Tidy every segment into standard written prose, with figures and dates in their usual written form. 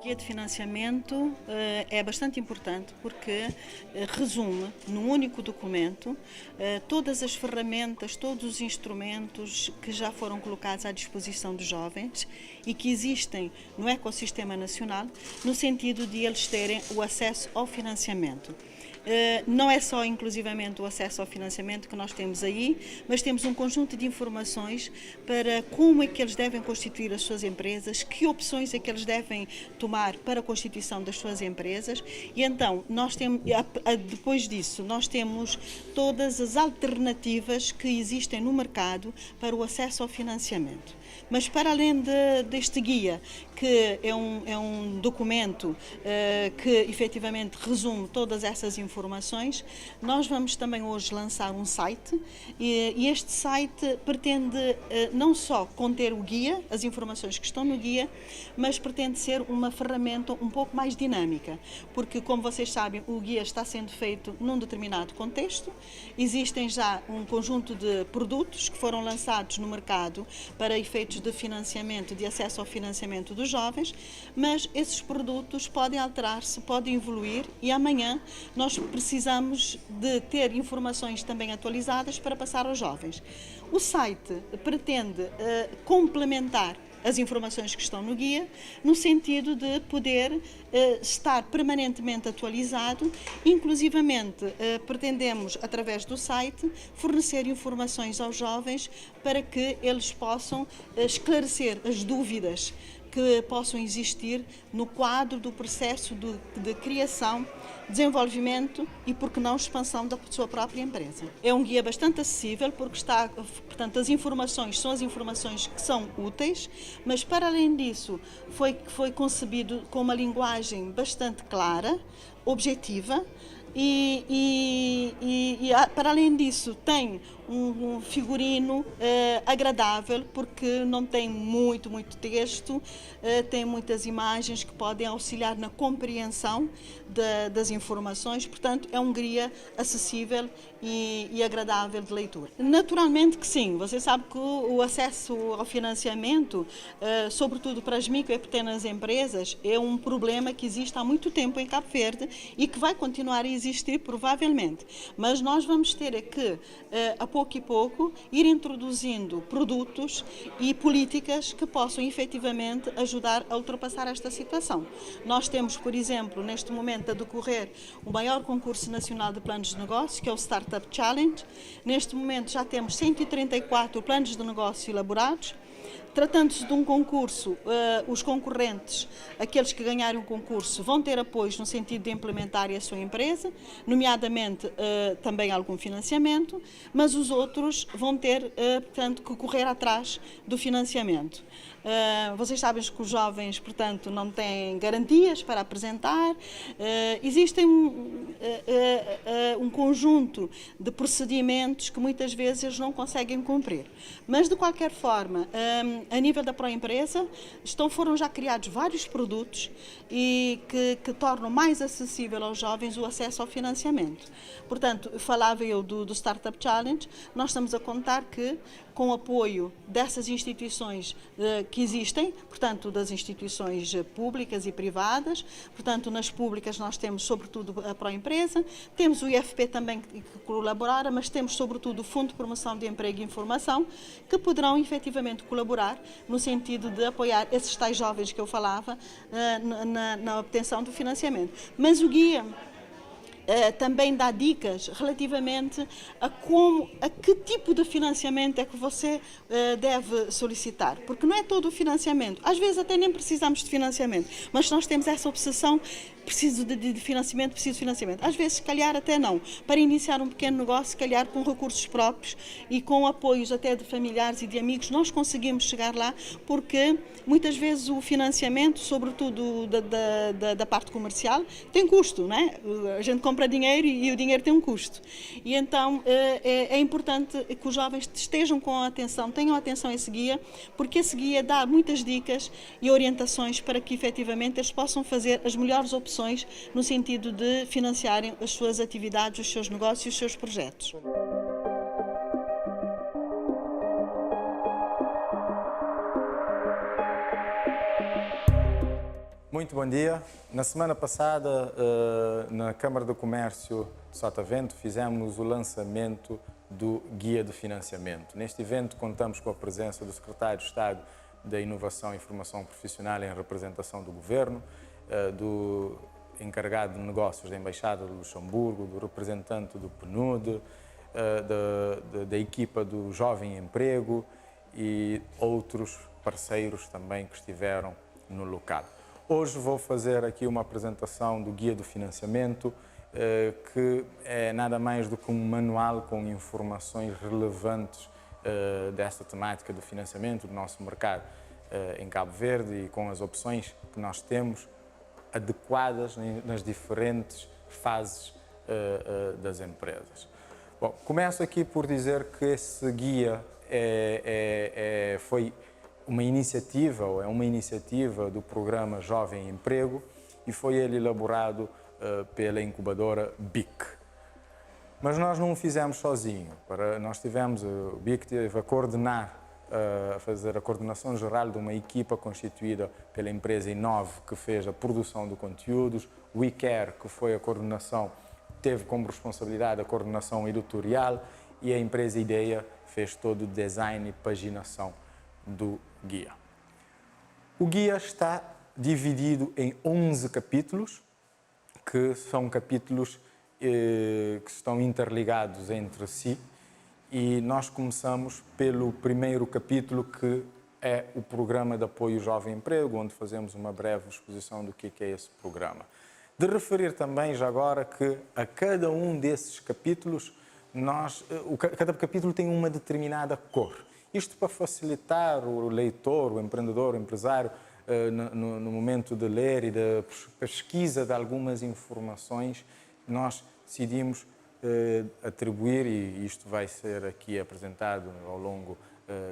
Guia de financiamento é bastante importante porque resume num único documento todas as ferramentas, todos os instrumentos que já foram colocados à disposição dos jovens e que existem no ecossistema nacional, no sentido de eles terem o acesso ao financiamento. Não é só inclusivamente o acesso ao financiamento que nós temos aí, mas temos um conjunto de informações para como é que eles devem constituir as suas empresas, que opções é que eles devem tomar para a constituição das suas empresas e então nós temos, depois disso nós temos todas as alternativas que existem no mercado para o acesso ao financiamento. Mas para além deste guia, que é um documento que efetivamente resume todas essas informações, nós vamos também hoje lançar um site e este site pretende não só conter o guia, as informações que estão no guia, mas pretende ser uma ferramenta um pouco mais dinâmica, porque como vocês sabem, o guia está sendo feito num determinado contexto, existem já um conjunto de produtos que foram lançados no mercado para efeitos de financiamento, de acesso ao financiamento dos jovens, mas esses produtos podem alterar-se, podem evoluir e amanhã nós precisamos de ter informações também atualizadas para passar aos jovens. O site pretende complementar as informações que estão no guia, no sentido de poder estar permanentemente atualizado, inclusivamente pretendemos, através do site, fornecer informações aos jovens para que eles possam esclarecer as dúvidas que possam existir no quadro do processo de criação, desenvolvimento e, por que não, expansão da sua própria empresa. É um guia bastante acessível porque está, portanto, as informações são as informações que são úteis, mas para além disso foi concebido com uma linguagem bastante clara, objetiva e para além disso tem um figurino agradável porque não tem muito texto, tem muitas imagens que podem auxiliar na compreensão das informações, portanto é um guia acessível e agradável de leitura. Naturalmente que sim, você sabe que o acesso ao financiamento, sobretudo para as micro e pequenas empresas, é um problema que existe há muito tempo em Cabo Verde e que vai continuar a existir provavelmente, mas nós vamos ter que, a pouco e pouco, ir introduzindo produtos e políticas que possam efetivamente ajudar a ultrapassar esta situação. Nós temos, por exemplo, neste momento a decorrer o maior concurso nacional de planos de negócio, que é o Startup Challenge. Neste momento já temos 134 planos de negócio elaborados. Tratando-se de um concurso, os concorrentes, aqueles que ganharem o concurso, vão ter apoios no sentido de implementarem a sua empresa, nomeadamente também algum financiamento, mas os outros vão ter, portanto, que correr atrás do financiamento. Vocês sabem que os jovens, portanto, não têm garantias para apresentar, existem um conjunto de procedimentos que muitas vezes eles não conseguem cumprir. Mas, de qualquer forma, a nível da Proempresa, foram já criados vários produtos e que tornam mais acessível aos jovens o acesso ao financiamento. Portanto, falava eu do Startup Challenge, nós estamos a contar que, com o apoio dessas instituições que existem, portanto, das instituições públicas e privadas, portanto, nas públicas nós temos, sobretudo, a Proempresa, temos o IFP também que colabora, mas temos, sobretudo, o Fundo de Promoção de Emprego e Informação, que poderão, efetivamente, colaborar no sentido de apoiar esses tais jovens que eu falava na obtenção do financiamento. Mas o guia também dá dicas relativamente a que tipo de financiamento é que você deve solicitar, porque não é todo o financiamento, às vezes até nem precisamos de financiamento, mas nós temos essa obsessão, preciso de financiamento, preciso de financiamento. Às vezes, se calhar, até não. Para iniciar um pequeno negócio, se calhar com recursos próprios e com apoios até de familiares e de amigos, nós conseguimos chegar lá, porque muitas vezes o financiamento, sobretudo da parte comercial, tem custo, não é? A gente compra dinheiro e o dinheiro tem um custo. E então é importante que os jovens estejam com atenção, tenham atenção a esse guia, porque esse guia dá muitas dicas e orientações para que efetivamente eles possam fazer as melhores opções no sentido de financiarem as suas atividades, os seus negócios e os seus projetos. Muito bom dia. Na semana passada, na Câmara do Comércio de Sotavento, fizemos o lançamento do Guia de Financiamento. Neste evento, contamos com a presença do Secretário de Estado da Inovação e Formação Profissional em representação do Governo, do encarregado de negócios da Embaixada de Luxemburgo, do representante do PNUD, da equipa do Jovem Emprego e outros parceiros também que estiveram no local. Hoje vou fazer aqui uma apresentação do Guia do Financiamento, que é nada mais do que um manual com informações relevantes desta temática do financiamento do nosso mercado em Cabo Verde e com as opções que nós temos adequadas nas diferentes fases das empresas. Bom, começo aqui por dizer que esse guia foi uma iniciativa, ou é uma iniciativa do programa Jovem Emprego e foi ele elaborado pela incubadora BIC. Mas nós não o fizemos sozinho. O BIC teve a coordenar, a fazer a coordenação geral de uma equipa constituída pela empresa Inove, que fez a produção de conteúdos, o WeCare, que foi a coordenação, teve como responsabilidade a coordenação editorial, e a empresa Ideia fez todo o design e paginação do guia. O guia está dividido em 11 capítulos, que são capítulos que estão interligados entre si, e nós começamos pelo primeiro capítulo, que é o Programa de Apoio Jovem Emprego, onde fazemos uma breve exposição do que é esse programa. De referir também, já agora, que a cada um desses capítulos, cada capítulo tem uma determinada cor. Isto para facilitar o leitor, o empreendedor, o empresário, no momento de ler e da pesquisa de algumas informações, nós decidimos atribuir, e isto vai ser aqui apresentado ao longo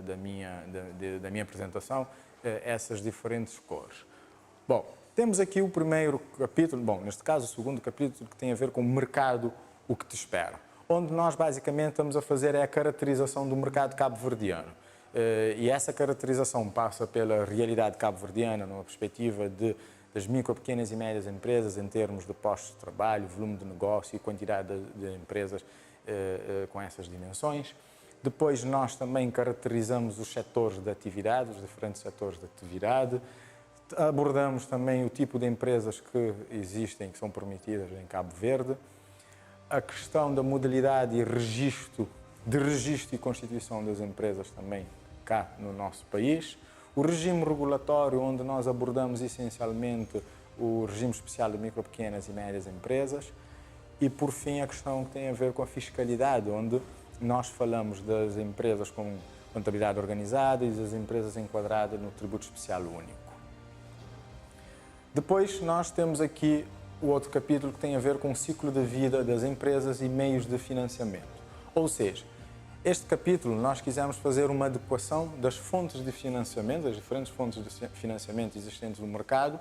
da minha apresentação, essas diferentes cores. Bom, temos aqui o primeiro capítulo, neste caso o segundo capítulo, que tem a ver com o mercado, o que te espera, onde nós basicamente estamos a fazer a caracterização do mercado cabo-verdiano. E essa caracterização passa pela realidade cabo-verdiana, numa perspectiva das micro, pequenas e médias empresas em termos de postos de trabalho, volume de negócio e quantidade de empresas com essas dimensões. Depois nós também caracterizamos os setores de atividade, os diferentes setores de atividade. Abordamos também o tipo de empresas que existem, que são permitidas em Cabo Verde. A questão da modalidade e registro e constituição das empresas também cá no nosso país. O regime regulatório, onde nós abordamos essencialmente o regime especial de micro, pequenas e médias empresas. E, por fim, a questão que tem a ver com a fiscalidade, onde nós falamos das empresas com contabilidade organizada e das empresas enquadradas no tributo especial único. Depois nós temos aqui o outro capítulo que tem a ver com o ciclo de vida das empresas e meios de financiamento. Ou seja, este capítulo nós quisemos fazer uma adequação das fontes de financiamento, das diferentes fontes de financiamento existentes no mercado,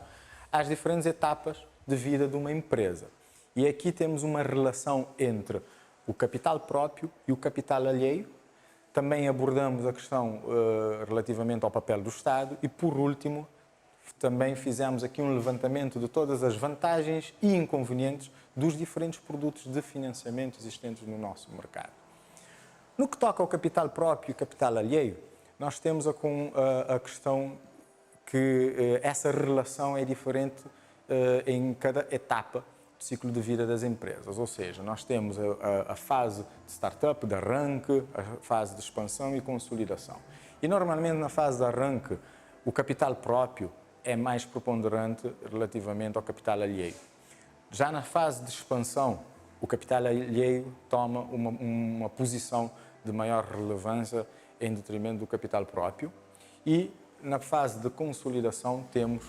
às diferentes etapas de vida de uma empresa. E aqui temos uma relação entre o capital próprio e o capital alheio. Também abordamos a questão relativamente ao papel do Estado e, por último, também fizemos aqui um levantamento de todas as vantagens e inconvenientes dos diferentes produtos de financiamento existentes no nosso mercado. No que toca ao capital próprio e capital alheio, nós temos a questão que essa relação é diferente em cada etapa do ciclo de vida das empresas. Ou seja, nós temos a fase de startup, de arranque, a fase de expansão e consolidação. E normalmente na fase de arranque, o capital próprio é mais preponderante relativamente ao capital alheio. Já na fase de expansão, o capital alheio toma uma posição de maior relevância em detrimento do capital próprio, e na fase de consolidação temos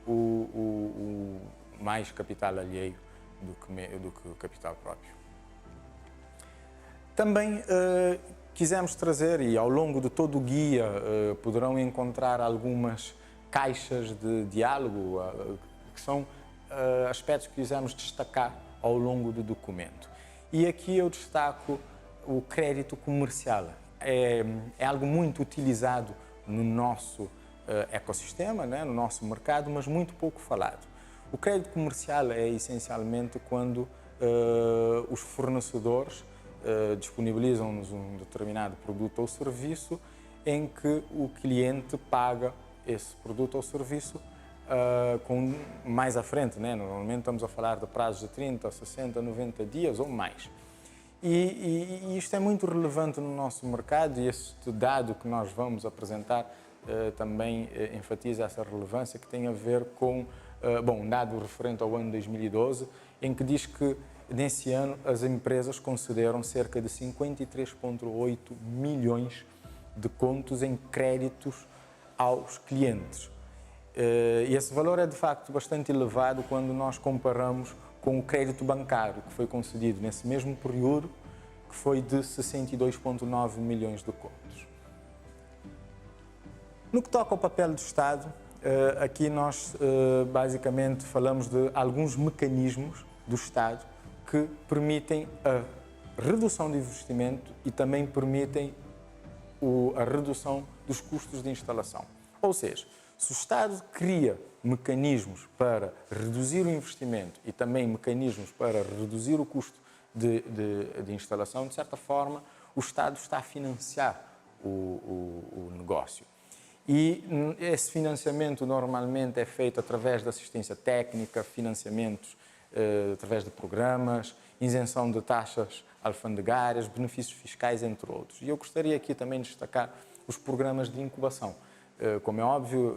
o mais capital alheio do que o capital próprio. Também quisemos trazer, e ao longo de todo o guia poderão encontrar algumas caixas de diálogo, que são aspectos que quisemos destacar ao longo do documento. E aqui eu destaco o crédito comercial. É algo muito utilizado no nosso ecossistema, né, no nosso mercado, mas muito pouco falado. O crédito comercial é essencialmente quando os fornecedores disponibilizam-nos um determinado produto ou serviço em que o cliente paga esse produto ou serviço com mais à frente, né? Normalmente estamos a falar de prazos de 30, 60, 90 dias ou mais. E isto é muito relevante no nosso mercado, e este dado que nós vamos apresentar também enfatiza essa relevância, que tem a ver com um dado referente ao ano 2012, em que diz que nesse ano as empresas concederam cerca de 53,8 milhões de contos em créditos aos clientes. E esse valor é de facto bastante elevado quando nós comparamos com o crédito bancário que foi concedido nesse mesmo período, que foi de 62,9 milhões de contos. No que toca ao papel do Estado, aqui nós basicamente falamos de alguns mecanismos do Estado que permitem a redução do investimento e também permitem a redução dos custos de instalação. Ou seja, se o Estado cria mecanismos para reduzir o investimento e também mecanismos para reduzir o custo de instalação, de certa forma, o Estado está a financiar o negócio. E esse financiamento normalmente é feito através de assistência técnica, financiamentos através de programas, isenção de taxas alfandegárias, benefícios fiscais, entre outros. E eu gostaria aqui também de destacar os programas de incubação. Como é óbvio,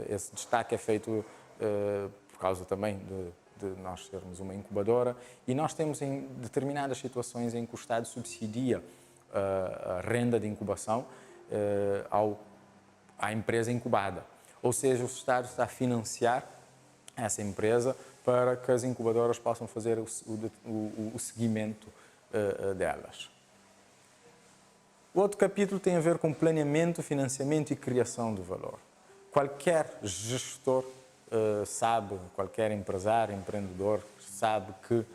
esse destaque é feito por causa também de nós sermos uma incubadora, e nós temos em determinadas situações em que o Estado subsidia a renda de incubação à empresa incubada. Ou seja, o Estado está a financiar essa empresa para que as incubadoras possam fazer o seguimento delas. O outro capítulo tem a ver com planeamento, financiamento e criação de valor. Qualquer gestor sabe, qualquer empresário, empreendedor sabe que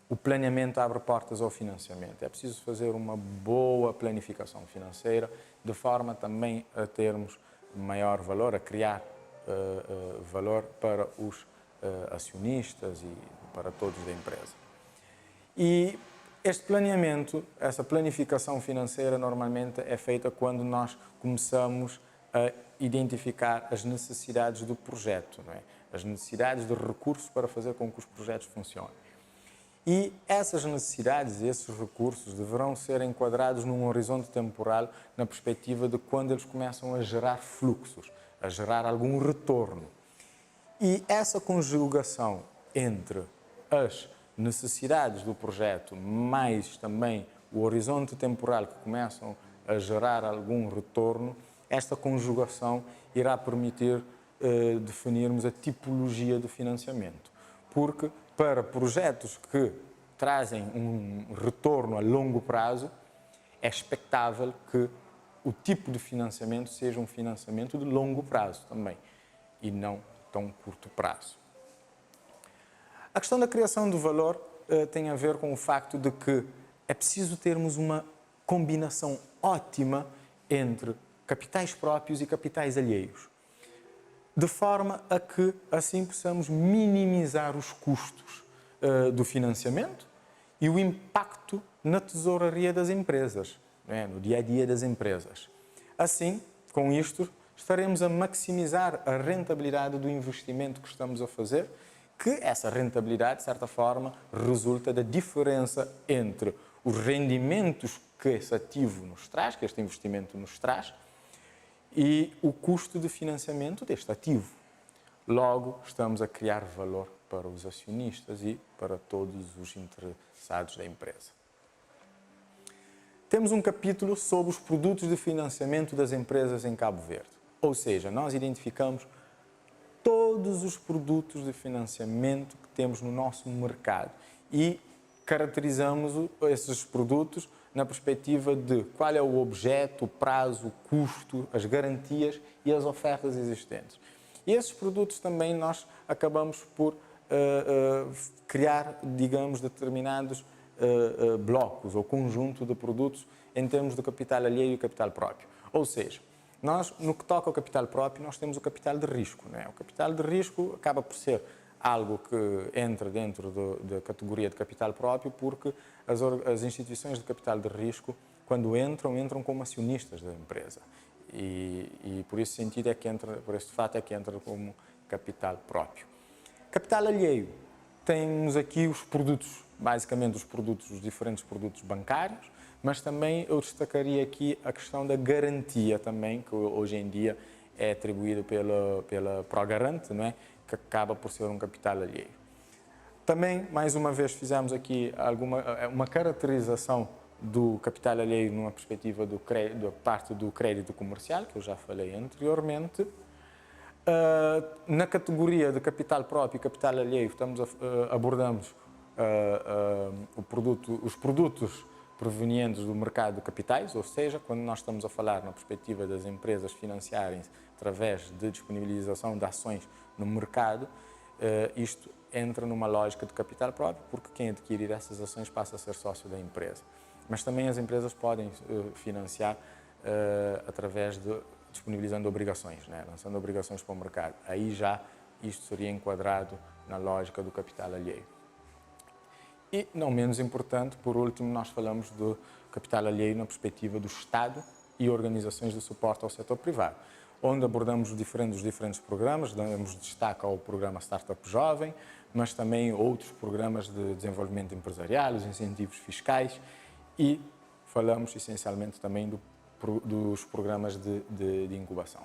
o planeamento abre portas ao financiamento. É preciso fazer uma boa planificação financeira, de forma também a termos maior valor, a criar valor para os acionistas e para todos da empresa. E este planeamento, essa planificação financeira, normalmente é feita quando nós começamos a identificar as necessidades do projeto, não é? As necessidades de recursos para fazer com que os projetos funcionem. E essas necessidades e esses recursos deverão ser enquadrados num horizonte temporal na perspectiva de quando eles começam a gerar fluxos, a gerar algum retorno. E essa conjugação entre as necessidades do projeto, mais também o horizonte temporal que começam a gerar algum retorno, esta conjugação irá permitir definirmos a tipologia de financiamento. Porque para projetos que trazem um retorno a longo prazo, é expectável que o tipo de financiamento seja um financiamento de longo prazo também, e não tão curto prazo. A questão da criação do valor tem a ver com o facto de que é preciso termos uma combinação ótima entre capitais próprios e capitais alheios, de forma a que assim possamos minimizar os custos do financiamento e o impacto na tesouraria das empresas, no dia-a-dia das empresas. Assim, com isto, estaremos a maximizar a rentabilidade do investimento que estamos a fazer, que essa rentabilidade, de certa forma, resulta da diferença entre os rendimentos que esse ativo nos traz, que este investimento nos traz, e o custo de financiamento deste ativo. Logo, estamos a criar valor para os acionistas e para todos os interessados da empresa. Temos um capítulo sobre os produtos de financiamento das empresas em Cabo Verde. Ou seja, nós identificamos todos os produtos de financiamento que temos no nosso mercado e caracterizamos esses produtos na perspectiva de qual é o objeto, o prazo, o custo, as garantias e as ofertas existentes. E esses produtos também nós acabamos por criar, digamos, determinados blocos ou conjunto de produtos em termos de capital alheio e capital próprio. Ou seja, Nós, no que toca ao capital próprio, nós temos o capital de risco, né? O capital de risco acaba por ser algo que entra dentro da categoria de capital próprio, porque as instituições de capital de risco, quando entram como acionistas da empresa. E por esse sentido é que entra, por esse fato é que entra como capital próprio. Capital alheio, temos aqui os produtos, basicamente os diferentes produtos bancários, mas também eu destacaria aqui a questão da garantia também, que hoje em dia é atribuída pela ProGarante, não é? Que acaba por ser um capital alheio. Também, mais uma vez, fizemos aqui uma caracterização do capital alheio numa perspectiva da parte do crédito comercial, que eu já falei anteriormente. Na categoria de capital próprio e capital alheio, abordamos os produtos provenientes do mercado de capitais, ou seja, quando nós estamos a falar na perspectiva das empresas financiarem-se através de disponibilização de ações no mercado, isto entra numa lógica de capital próprio, porque quem adquirir essas ações passa a ser sócio da empresa. Mas também as empresas podem financiar através de disponibilizando obrigações, né? Lançando obrigações para o mercado. Aí já isto seria enquadrado na lógica do capital alheio. E, não menos importante, por último, nós falamos do capital alheio na perspectiva do Estado e organizações de suporte ao setor privado, onde abordamos os diferentes programas, damos destaque ao programa Startup Jovem, mas também outros programas de desenvolvimento empresarial, os incentivos fiscais e falamos essencialmente também dos programas de incubação.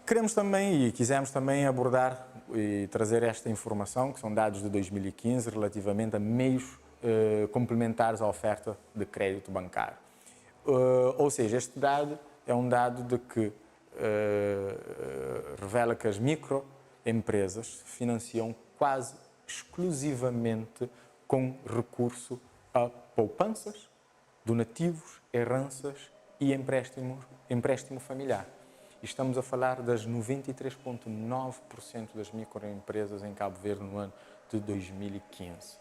Queremos também e quisemos também abordar e trazer esta informação, que são dados de 2015, relativamente a meios complementares à oferta de crédito bancário. Ou seja, este dado é um dado de que revela que as microempresas se financiam quase exclusivamente com recurso a poupanças, donativos, heranças e empréstimo familiar. E estamos a falar das 93,9% das microempresas em Cabo Verde no ano de 2015.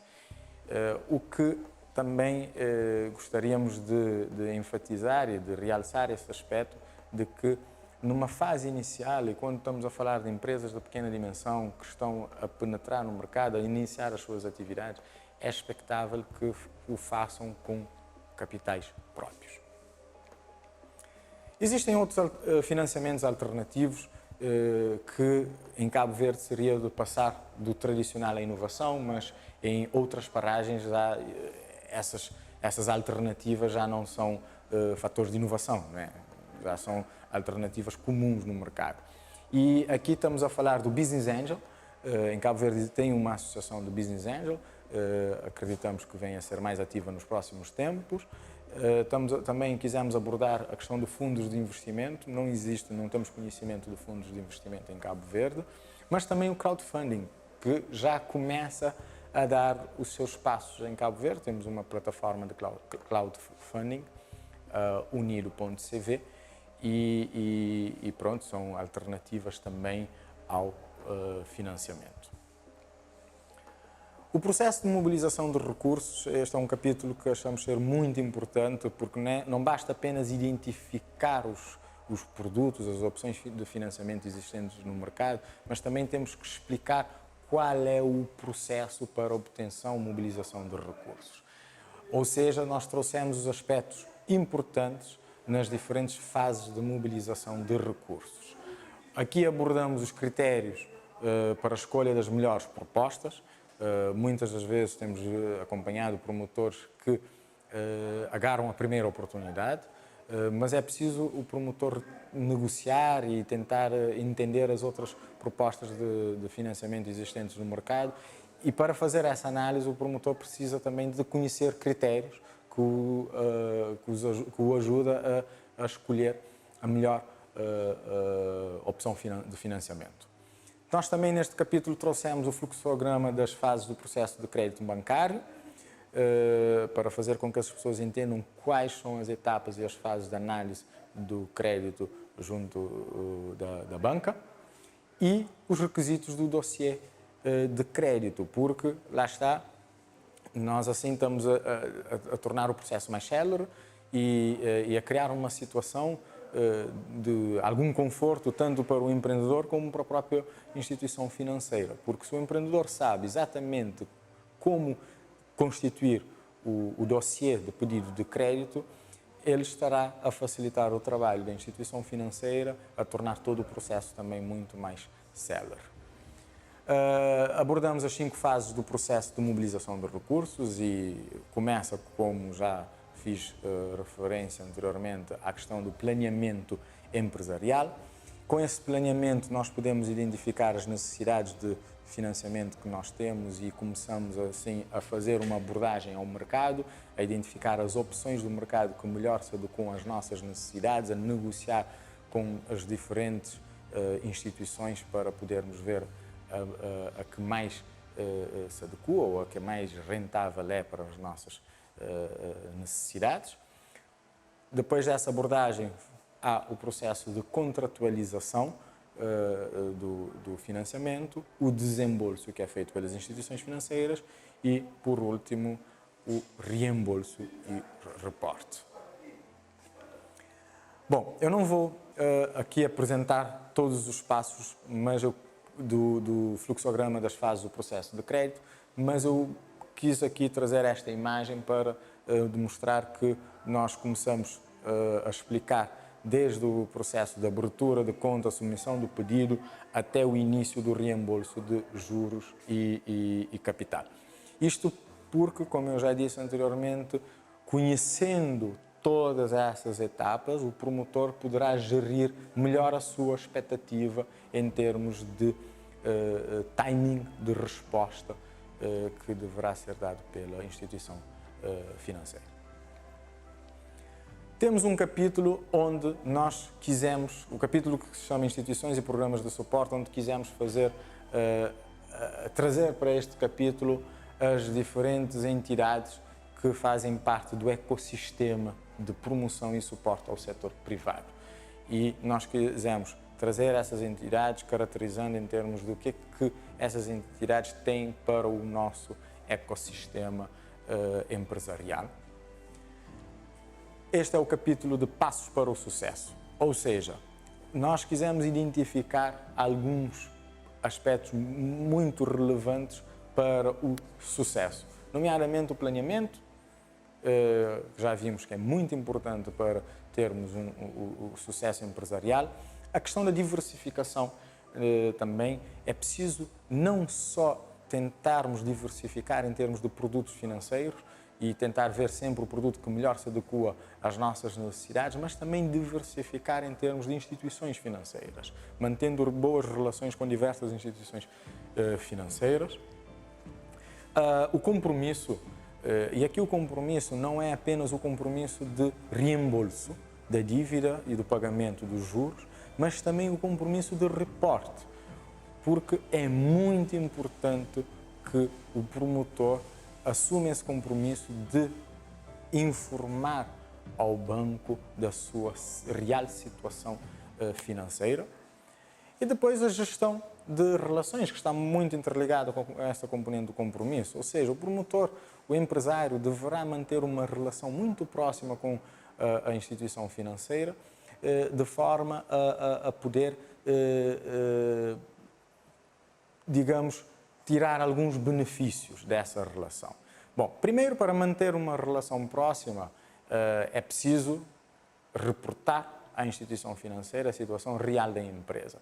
O que também gostaríamos de enfatizar e de realçar esse aspecto de que numa fase inicial, e quando estamos a falar de empresas de pequena dimensão que estão a penetrar no mercado, a iniciar as suas atividades, é expectável que o façam com capitais próprios. Existem outros financiamentos alternativos que em Cabo Verde seria de passar do tradicional à inovação, mas em outras paragens já essas alternativas já não são fatores de inovação, não é? Já são alternativas comuns no mercado. E aqui estamos a falar do Business Angel. Em Cabo Verde tem uma associação de Business Angel, acreditamos que venha a ser mais ativa nos próximos tempos. Também quisemos abordar a questão de fundos de investimento. Não temos conhecimento de fundos de investimento em Cabo Verde, mas também o crowdfunding, que já começa a dar os seus passos em Cabo Verde. Temos uma plataforma de crowdfunding, unido.cv, e pronto, são alternativas também ao financiamento. O processo de mobilização de recursos, este é um capítulo que achamos ser muito importante, porque não basta apenas identificar os produtos, as opções de financiamento existentes no mercado, mas também temos que explicar qual é o processo para obtenção, mobilização de recursos. Ou seja, nós trouxemos os aspectos importantes nas diferentes fases de mobilização de recursos. Aqui abordamos os critérios para a escolha das melhores propostas. Muitas das vezes temos acompanhado promotores que agarram a primeira oportunidade, mas é preciso o promotor negociar e tentar entender as outras propostas de financiamento existentes no mercado, e para fazer essa análise o promotor precisa também de conhecer critérios que o ajuda a escolher a melhor opção de financiamento. Nós também neste capítulo trouxemos o fluxograma das fases do processo de crédito bancário, para fazer com que as pessoas entendam quais são as etapas e as fases de análise do crédito junto da banca, e os requisitos do dossiê de crédito, porque lá está, nós assim estamos a tornar o processo mais célere e a criar uma situação de algum conforto tanto para o empreendedor como para a própria instituição financeira. Porque se o empreendedor sabe exatamente como constituir o dossiê de pedido de crédito, ele estará a facilitar o trabalho da instituição financeira, a tornar todo o processo também muito mais célere. Abordamos as 5 fases do processo de mobilização de recursos e começa, como já fiz referência anteriormente, à questão do planeamento empresarial. Com esse planeamento nós podemos identificar as necessidades de financiamento que nós temos e começamos assim a fazer uma abordagem ao mercado, a identificar as opções do mercado que melhor se adequam às nossas necessidades, a negociar com as diferentes instituições para podermos ver a que mais se adequa ou a que mais rentável é para as nossas necessidades. Depois dessa abordagem há o processo de contratualização do financiamento, o desembolso que é feito pelas instituições financeiras e, por último, o reembolso e reporte. Bom, eu não vou aqui apresentar todos os passos do fluxograma das fases do processo de crédito, mas eu quis aqui trazer esta imagem para demonstrar que nós começamos a explicar desde o processo de abertura de conta, submissão do pedido, até o início do reembolso de juros e capital. Isto porque, como eu já disse anteriormente, conhecendo todas essas etapas, o promotor poderá gerir melhor a sua expectativa em termos de timing de resposta que deverá ser dado pela instituição financeira. Temos um capítulo onde nós quisemos, o capítulo que se chama Instituições e Programas de Suporte, onde quisemos trazer para este capítulo as diferentes entidades que fazem parte do ecossistema de promoção e suporte ao setor privado. E nós quisemos trazer essas entidades, caracterizando em termos do que essas entidades têm para o nosso ecossistema empresarial. Este é o capítulo de Passos para o Sucesso, ou seja, nós quisemos identificar alguns aspectos muito relevantes para o sucesso, nomeadamente o planeamento, já vimos que é muito importante para termos o sucesso empresarial. A questão da diversificação também é preciso não só tentarmos diversificar em termos de produtos financeiros e tentar ver sempre o produto que melhor se adequa às nossas necessidades, mas também diversificar em termos de instituições financeiras, mantendo boas relações com diversas instituições financeiras. O compromisso, e aqui o compromisso não é apenas o compromisso de reembolso da dívida e do pagamento dos juros, mas também o compromisso de reporte, porque é muito importante que o promotor assuma esse compromisso de informar ao banco da sua real situação financeira. E depois a gestão de relações, que está muito interligada com essa componente do compromisso, ou seja, o promotor, o empresário, deverá manter uma relação muito próxima com a instituição financeira, de forma a poder, digamos, tirar alguns benefícios dessa relação. Bom, primeiro, para manter uma relação próxima, é preciso reportar à instituição financeira a situação real da empresa.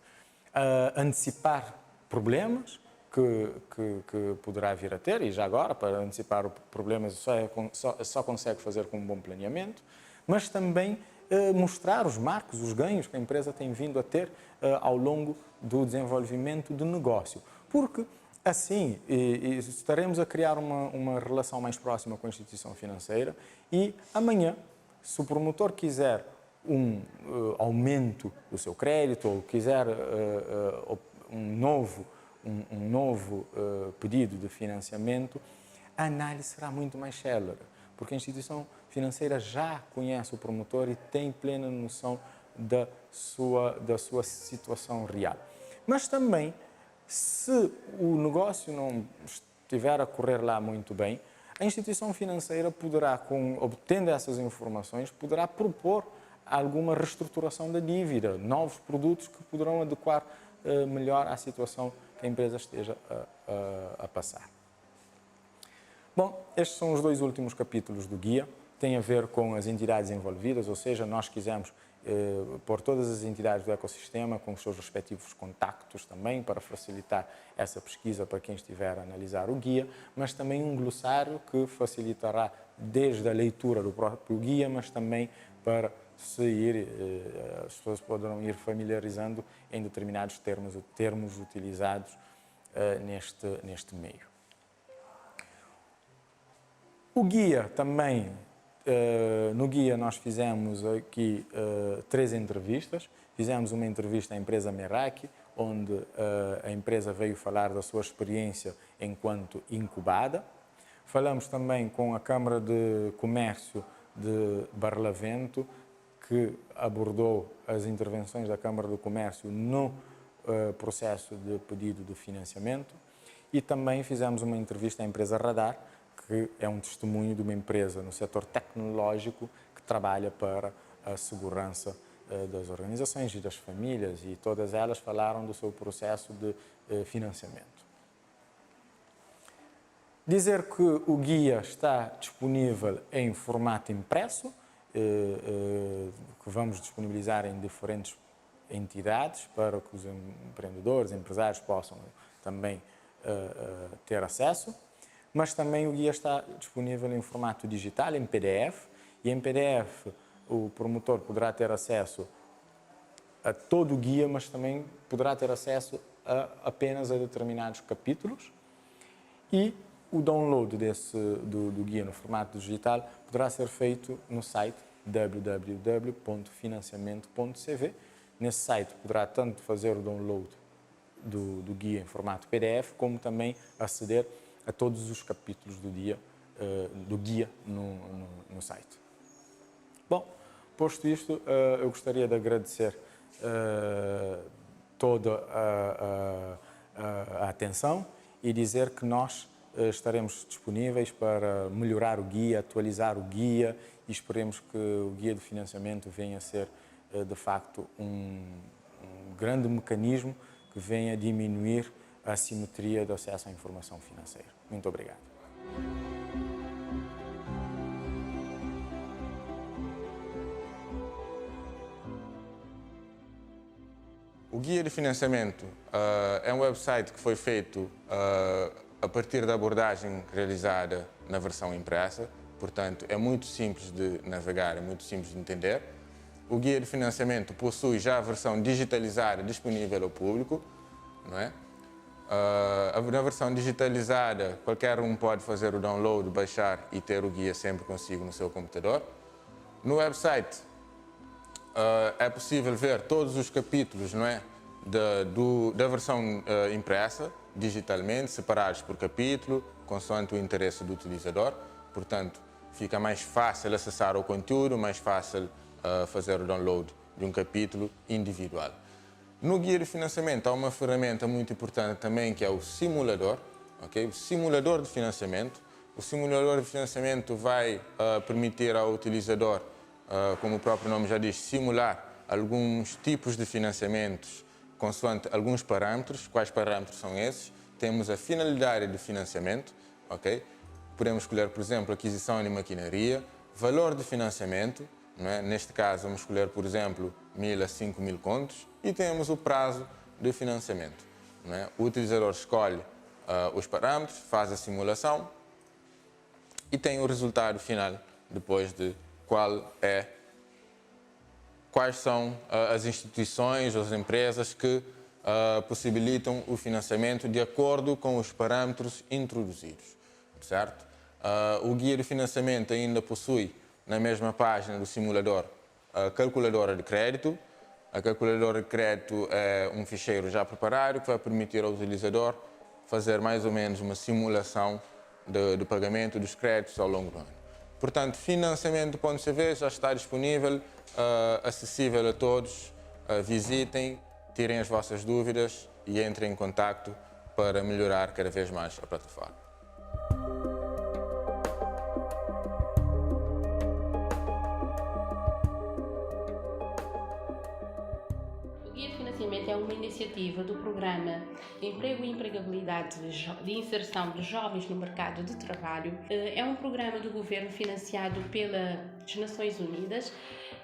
Antecipar problemas que poderá vir a ter, e já agora, para antecipar problemas só consegue fazer com um bom planeamento, mas também mostrar os marcos, os ganhos que a empresa tem vindo a ter ao longo do desenvolvimento do negócio. Porque assim estaremos a criar uma relação mais próxima com a instituição financeira e amanhã, se o promotor quiser um aumento do seu crédito ou quiser um novo pedido de financiamento, a análise será muito mais célere, porque a instituição financeira já conhece o promotor e tem plena noção da sua situação real. Mas também, se o negócio não estiver a correr lá muito bem, a instituição financeira poderá, obtendo essas informações, poderá propor alguma reestruturação da dívida, novos produtos que poderão adequar melhor à situação que a empresa esteja a passar. Bom, estes são os 2 últimos capítulos do guia. Tem a ver com as entidades envolvidas, ou seja, nós quisemos pôr todas as entidades do ecossistema com os seus respectivos contactos também, para facilitar essa pesquisa para quem estiver a analisar o guia, mas também um glossário que facilitará desde a leitura do próprio guia, mas também para as pessoas poderão ir familiarizando em determinados termos utilizados neste meio. O guia também, no guia nós fizemos aqui 3 entrevistas. Fizemos uma entrevista à empresa Meraki, onde a empresa veio falar da sua experiência enquanto incubada. Falamos também com a Câmara de Comércio de Barlavento, que abordou as intervenções da Câmara do Comércio no processo de pedido de financiamento. E também fizemos uma entrevista à empresa Radar, que é um testemunho de uma empresa no setor tecnológico que trabalha para a segurança das organizações e das famílias, e todas elas falaram do seu processo de financiamento. Dizer que o guia está disponível em formato impresso, que vamos disponibilizar em diferentes entidades para que os empreendedores, empresários possam também ter acesso, mas também o guia está disponível em formato digital, em PDF, e em PDF o promotor poderá ter acesso a todo o guia, mas também poderá ter acesso apenas a determinados capítulos, e o download do guia no formato digital poderá ser feito no site www.financiamento.cv. Nesse site poderá tanto fazer o download do guia em formato PDF, como também aceder a todos os capítulos do guia no site. Bom, posto isto, eu gostaria de agradecer toda a atenção e dizer que nós estaremos disponíveis para melhorar o guia, atualizar o guia, e esperemos que o guia de financiamento venha a ser, de facto, um grande mecanismo que venha a diminuir a assimetria do acesso à informação financeira. Muito obrigado. O Guia de Financiamento é um website que foi feito a partir da abordagem realizada na versão impressa, portanto é muito simples de navegar, é muito simples de entender. O Guia de Financiamento possui já a versão digitalizada disponível ao público, não é? Na versão digitalizada, qualquer um pode fazer o download, baixar e ter o guia sempre consigo no seu computador. No website é possível ver todos os capítulos, não é, da versão impressa, digitalmente, separados por capítulo, consoante o interesse do utilizador. Portanto, fica mais fácil acessar o conteúdo, mais fácil fazer o download de um capítulo individual. No Guia de Financiamento há uma ferramenta muito importante também, que é o simulador, okay? O simulador de financiamento. O simulador de financiamento vai permitir ao utilizador, como o próprio nome já diz, simular alguns tipos de financiamentos consoante alguns parâmetros. Quais parâmetros são esses? Temos a finalidade de financiamento, ok? Podemos escolher, por exemplo, aquisição de maquinaria, valor de financiamento, não é? Neste caso vamos escolher, por exemplo, 1.000 a 5.000 contos, e temos o prazo de financiamento, não é? O utilizador escolhe os parâmetros, faz a simulação e tem o resultado final depois de quais são as instituições ou as empresas que possibilitam o financiamento de acordo com os parâmetros introduzidos, certo? O guia de financiamento ainda possui, na mesma página do simulador, a calculadora de crédito. A calculadora de crédito é um ficheiro já preparado que vai permitir ao utilizador fazer mais ou menos uma simulação do pagamento dos créditos ao longo do ano. Portanto, financiamento.cv já está disponível, acessível a todos. Visitem, tirem as vossas dúvidas e entrem em contacto para melhorar cada vez mais a plataforma. iniciativa do Programa Emprego e Empregabilidade de Inserção dos Jovens no Mercado de Trabalho. É um programa do governo financiado pelas Nações Unidas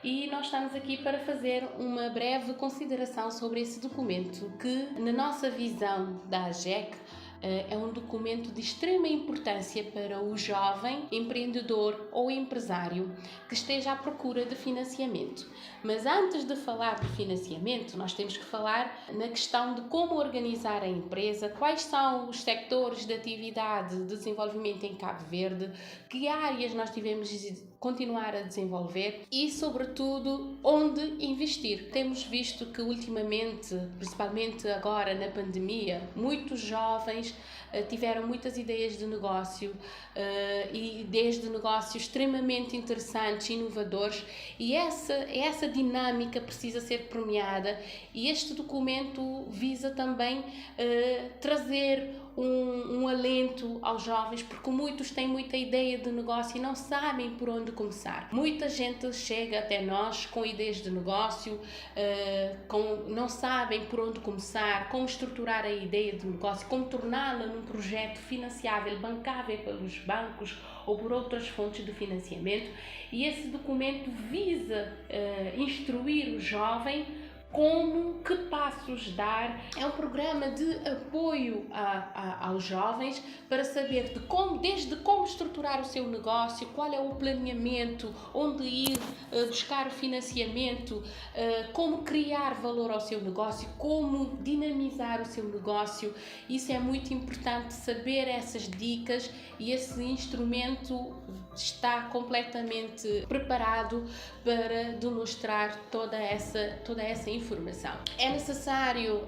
e nós estamos aqui para fazer uma breve consideração sobre esse documento que, na nossa visão da AGEC, é um documento de extrema importância para o jovem empreendedor ou empresário que esteja à procura de financiamento. Mas antes de falar de financiamento, nós temos que falar na questão de como organizar a empresa, quais são os sectores de atividade de desenvolvimento em Cabo Verde, que áreas nós devemos continuar a desenvolver e, sobretudo, onde investir. Temos visto que ultimamente, principalmente agora na pandemia, muitos jovens tiveram muitas ideias de negócio e ideias de negócio extremamente interessantes, inovadores, e essa dinâmica precisa ser premiada, e este documento visa também trazer um alento aos jovens, porque muitos têm muita ideia de negócio e não sabem por onde começar. Muita gente chega até nós com ideias de negócio, não sabem por onde começar, como estruturar a ideia de negócio, como torná-la num projeto financiável, bancável pelos bancos ou por outras fontes de financiamento, e esse documento visa instruir o jovem como, que passos dar. É um programa de apoio aos jovens para saber desde como estruturar o seu negócio, qual é o planeamento, onde ir buscar o financiamento, como criar valor ao seu negócio, como dinamizar o seu negócio. Isso é muito importante, saber essas dicas, e esse instrumento está completamente preparado para demonstrar toda essa informação. É necessário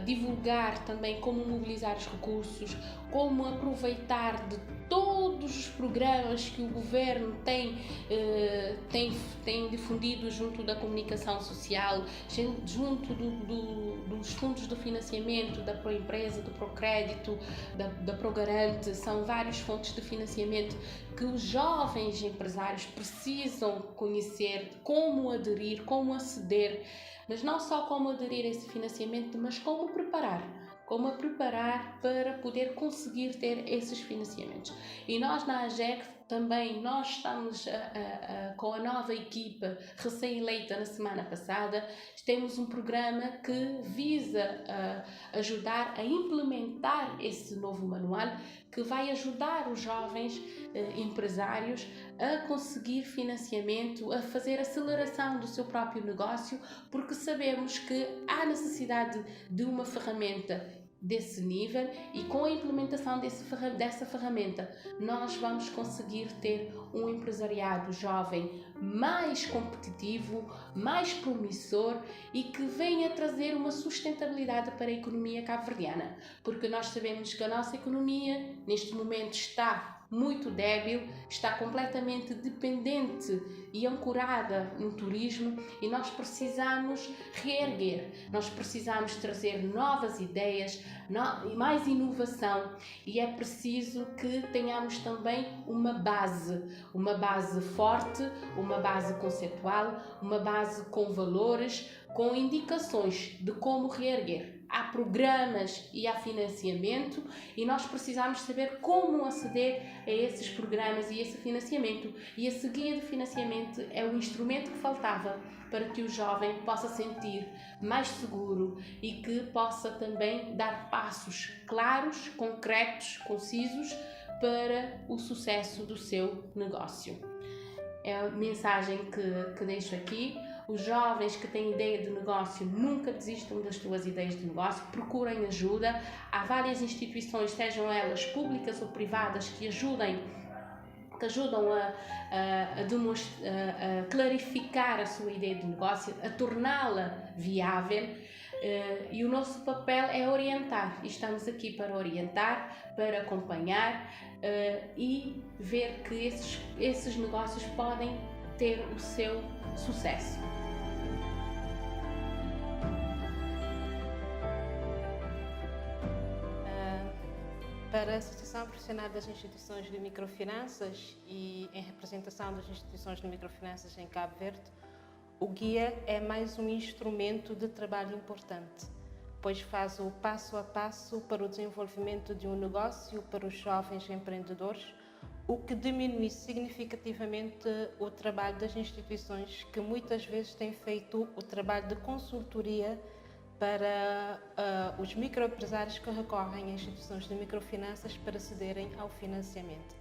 divulgar também como mobilizar os recursos, como aproveitar de todos os programas que o governo tem difundido junto da comunicação social, junto dos fundos de financiamento, da Proempresa, do Procrédito, da Progarante. São várias fontes de financiamento que os jovens empresários precisam conhecer, como aderir, como aceder, mas não só como aderir a esse financiamento, mas como a preparar para poder conseguir ter esses financiamentos. E nós na AGEC também, nós estamos com a nova equipa recém-eleita na semana passada, temos um programa que visa ajudar a implementar esse novo manual, que vai ajudar os jovens empresários a conseguir financiamento, a fazer aceleração do seu próprio negócio, porque sabemos que há necessidade de uma ferramenta desse nível, e com a implementação dessa ferramenta nós vamos conseguir ter um empresariado jovem mais competitivo, mais promissor e que venha trazer uma sustentabilidade para a economia cabo-verdiana, porque nós sabemos que a nossa economia neste momento está muito débil, está completamente dependente e ancorada no turismo, e nós precisamos reerguer, nós precisamos trazer novas ideias, mais inovação, e é preciso que tenhamos também uma base forte, uma base conceitual, uma base com valores, com indicações de como reerguer. Há programas e há financiamento, e nós precisamos saber como aceder a esses programas e esse financiamento. E esse guia de financiamento é o instrumento que faltava para que o jovem possa sentir mais seguro e que possa também dar passos claros, concretos, concisos para o sucesso do seu negócio. É a mensagem que deixo aqui. Os jovens que têm ideia de negócio, nunca desistam das suas ideias de negócio, procurem ajuda. Há várias instituições, sejam elas públicas ou privadas, que ajudam a clarificar a sua ideia de negócio, a torná-la viável. E o nosso papel é orientar. Estamos aqui para orientar, para acompanhar e ver que esses negócios podem ter o seu sucesso. Para a Associação Profissional das Instituições de Microfinanças e em representação das instituições de microfinanças em Cabo Verde, o guia é mais um instrumento de trabalho importante pois faz o passo a passo para o desenvolvimento de um negócio para os jovens empreendedores, o que diminui significativamente o trabalho das instituições que muitas vezes têm feito o trabalho de consultoria para os microempresários que recorrem a instituições de microfinanças para acederem ao financiamento.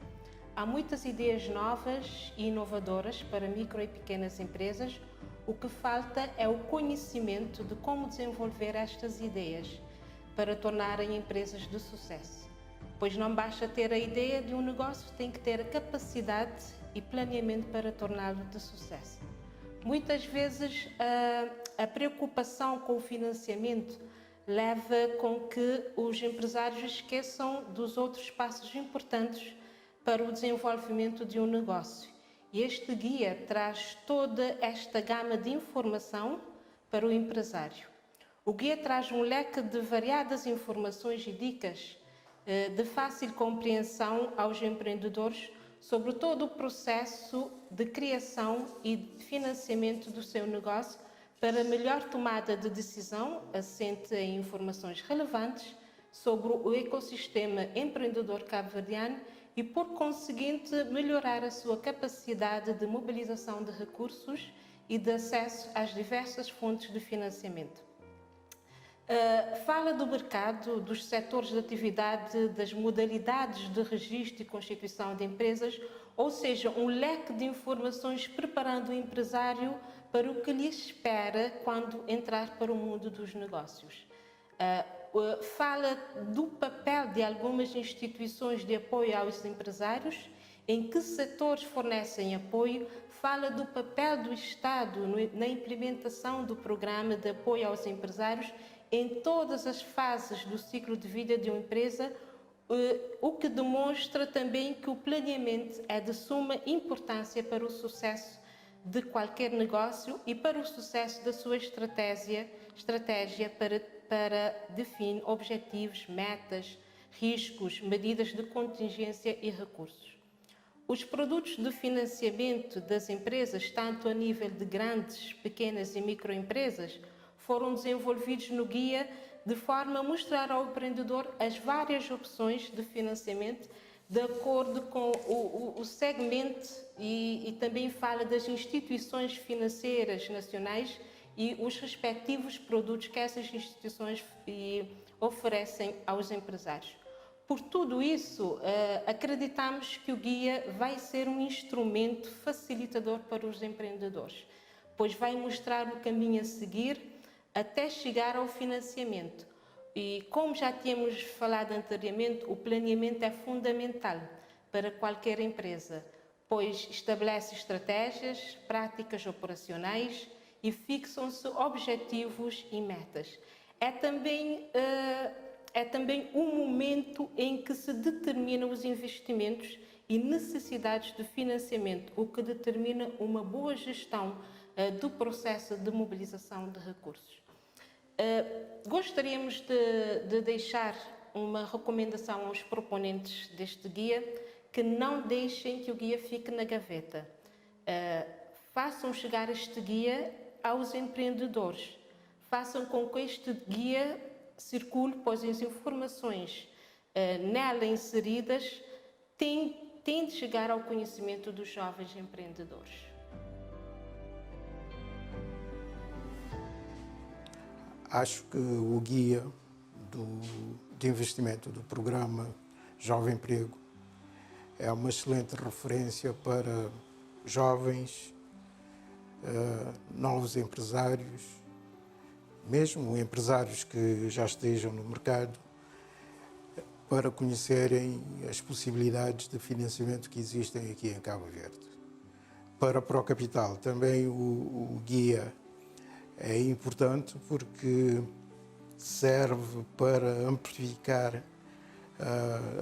Há muitas ideias novas e inovadoras para micro e pequenas empresas. O que falta é o conhecimento de como desenvolver estas ideias para tornarem empresas de sucesso. Pois não basta ter a ideia de um negócio, tem que ter a capacidade e planeamento para torná-lo de sucesso. Muitas vezes a preocupação com o financiamento leva com que os empresários esqueçam dos outros passos importantes para o desenvolvimento de um negócio. E este guia traz toda esta gama de informação para o empresário. O guia traz um leque de variadas informações e dicas de fácil compreensão aos empreendedores sobre todo o processo de criação e de financiamento do seu negócio para melhor tomada de decisão, assente em informações relevantes sobre o ecossistema empreendedor cabo-verdiano e, por conseguinte, melhorar a sua capacidade de mobilização de recursos e de acesso às diversas fontes de financiamento. Fala do mercado, dos setores de atividade, das modalidades de registro e constituição de empresas, ou seja, um leque de informações preparando o empresário para o que lhe espera quando entrar para o mundo dos negócios. Fala do papel de algumas instituições de apoio aos empresários, em que setores fornecem apoio, fala do papel do Estado na implementação do programa de apoio aos empresários em todas as fases do ciclo de vida de uma empresa, o que demonstra também que o planeamento é de suma importância para o sucesso de qualquer negócio e para o sucesso da sua estratégia para definir objetivos, metas, riscos, medidas de contingência e recursos. Os produtos de financiamento das empresas, tanto a nível de grandes, pequenas e microempresas, foram desenvolvidos no guia de forma a mostrar ao empreendedor as várias opções de financiamento de acordo com o segmento e também fala das instituições financeiras nacionais e os respectivos produtos que essas instituições oferecem aos empresários. Por tudo isso, acreditamos que o guia vai ser um instrumento facilitador para os empreendedores, pois vai mostrar o caminho a seguir até chegar ao financiamento. E como já tínhamos falado anteriormente, o planeamento é fundamental para qualquer empresa, pois estabelece estratégias, práticas operacionais e fixam-se objetivos e metas. É também um momento em que se determinam os investimentos e necessidades de financiamento, o que determina uma boa gestão do processo de mobilização de recursos. Gostaríamos de deixar uma recomendação aos proponentes deste guia, que não deixem que o guia fique na gaveta. Façam chegar este guia aos empreendedores. Façam com que este guia circule, pois as informações nela inseridas têm de chegar ao conhecimento dos jovens empreendedores. Acho que o guia de investimento do programa Jovem Emprego é uma excelente referência para jovens, novos empresários, mesmo empresários que já estejam no mercado, para conhecerem as possibilidades de financiamento que existem aqui em Cabo Verde. Para a Procapital, também o guia é importante porque serve para amplificar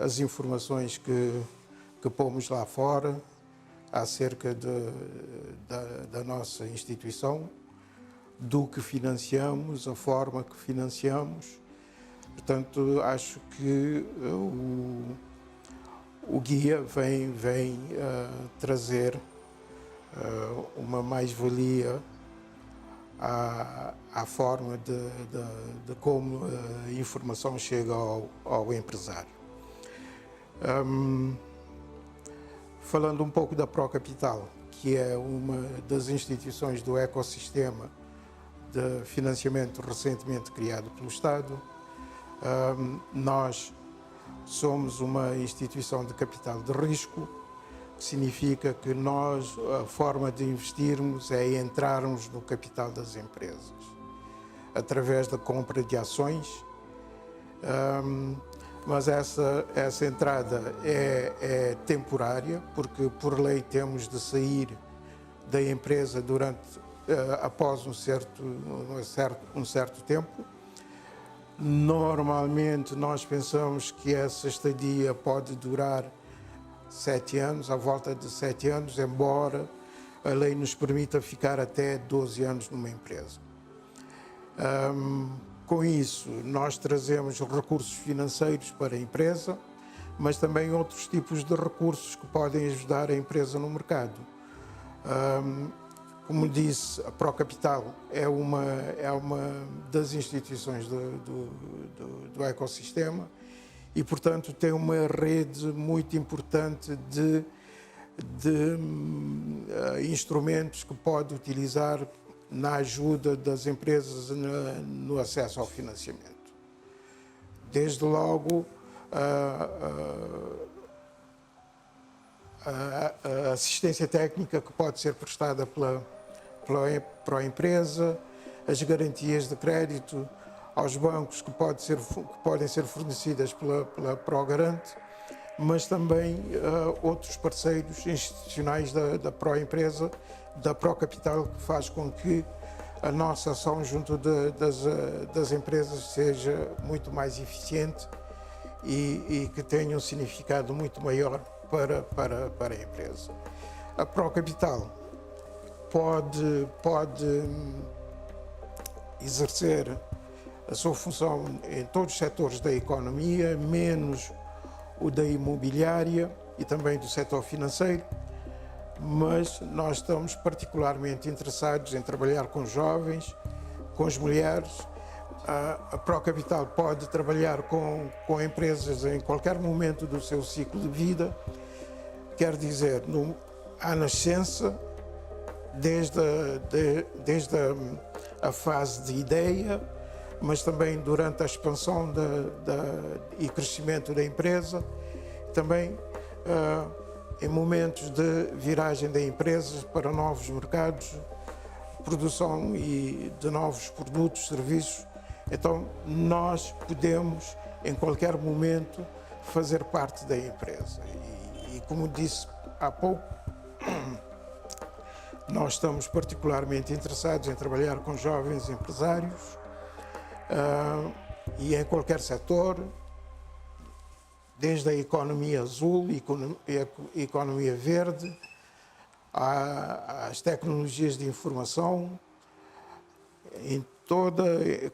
as informações que pomos lá fora acerca da nossa instituição, do que financiamos, a forma que financiamos. Portanto, acho que o guia vem trazer uma mais-valia à forma de como a informação chega ao empresário. Falando um pouco da ProCapital, que é uma das instituições do ecossistema de financiamento recentemente criado pelo Estado, nós somos uma instituição de capital de risco, que significa que nós, a forma de investirmos é entrarmos no capital das empresas, através da compra de ações, mas essa entrada é temporária, porque por lei temos de sair da empresa após um certo tempo. Normalmente nós pensamos que essa estadia pode durar 7 anos, à volta de 7 anos, embora a lei nos permita ficar até 12 anos numa empresa. Com isso, nós trazemos recursos financeiros para a empresa, mas também outros tipos de recursos que podem ajudar a empresa no mercado. Como disse, a ProCapital é uma das instituições do ecossistema e, portanto, tem uma rede muito importante de instrumentos que pode utilizar na ajuda das empresas no acesso ao financiamento. Desde logo, a assistência técnica que pode ser prestada pela empresa, as garantias de crédito aos bancos que podem ser fornecidas pela ProGarante, mas também outros parceiros institucionais da ProEmpresa, da ProCapital, que faz com que a nossa ação junto das empresas seja muito mais eficiente e que tenha um significado muito maior para a empresa. A ProCapital pode exercer a sua função em todos os setores da economia, menos o da imobiliária e também do setor financeiro, mas nós estamos particularmente interessados em trabalhar com jovens, com as mulheres. A ProCapital pode trabalhar com empresas em qualquer momento do seu ciclo de vida, quer dizer, à nascença, desde a fase de ideia, mas também durante a expansão e crescimento da empresa, também em momentos de viragem da empresa para novos mercados, produção de novos produtos, serviços. Então, nós podemos, em qualquer momento, fazer parte da empresa. E como disse há pouco, nós estamos particularmente interessados em trabalhar com jovens empresários e em qualquer setor, desde a economia azul e a economia verde, às tecnologias de informação,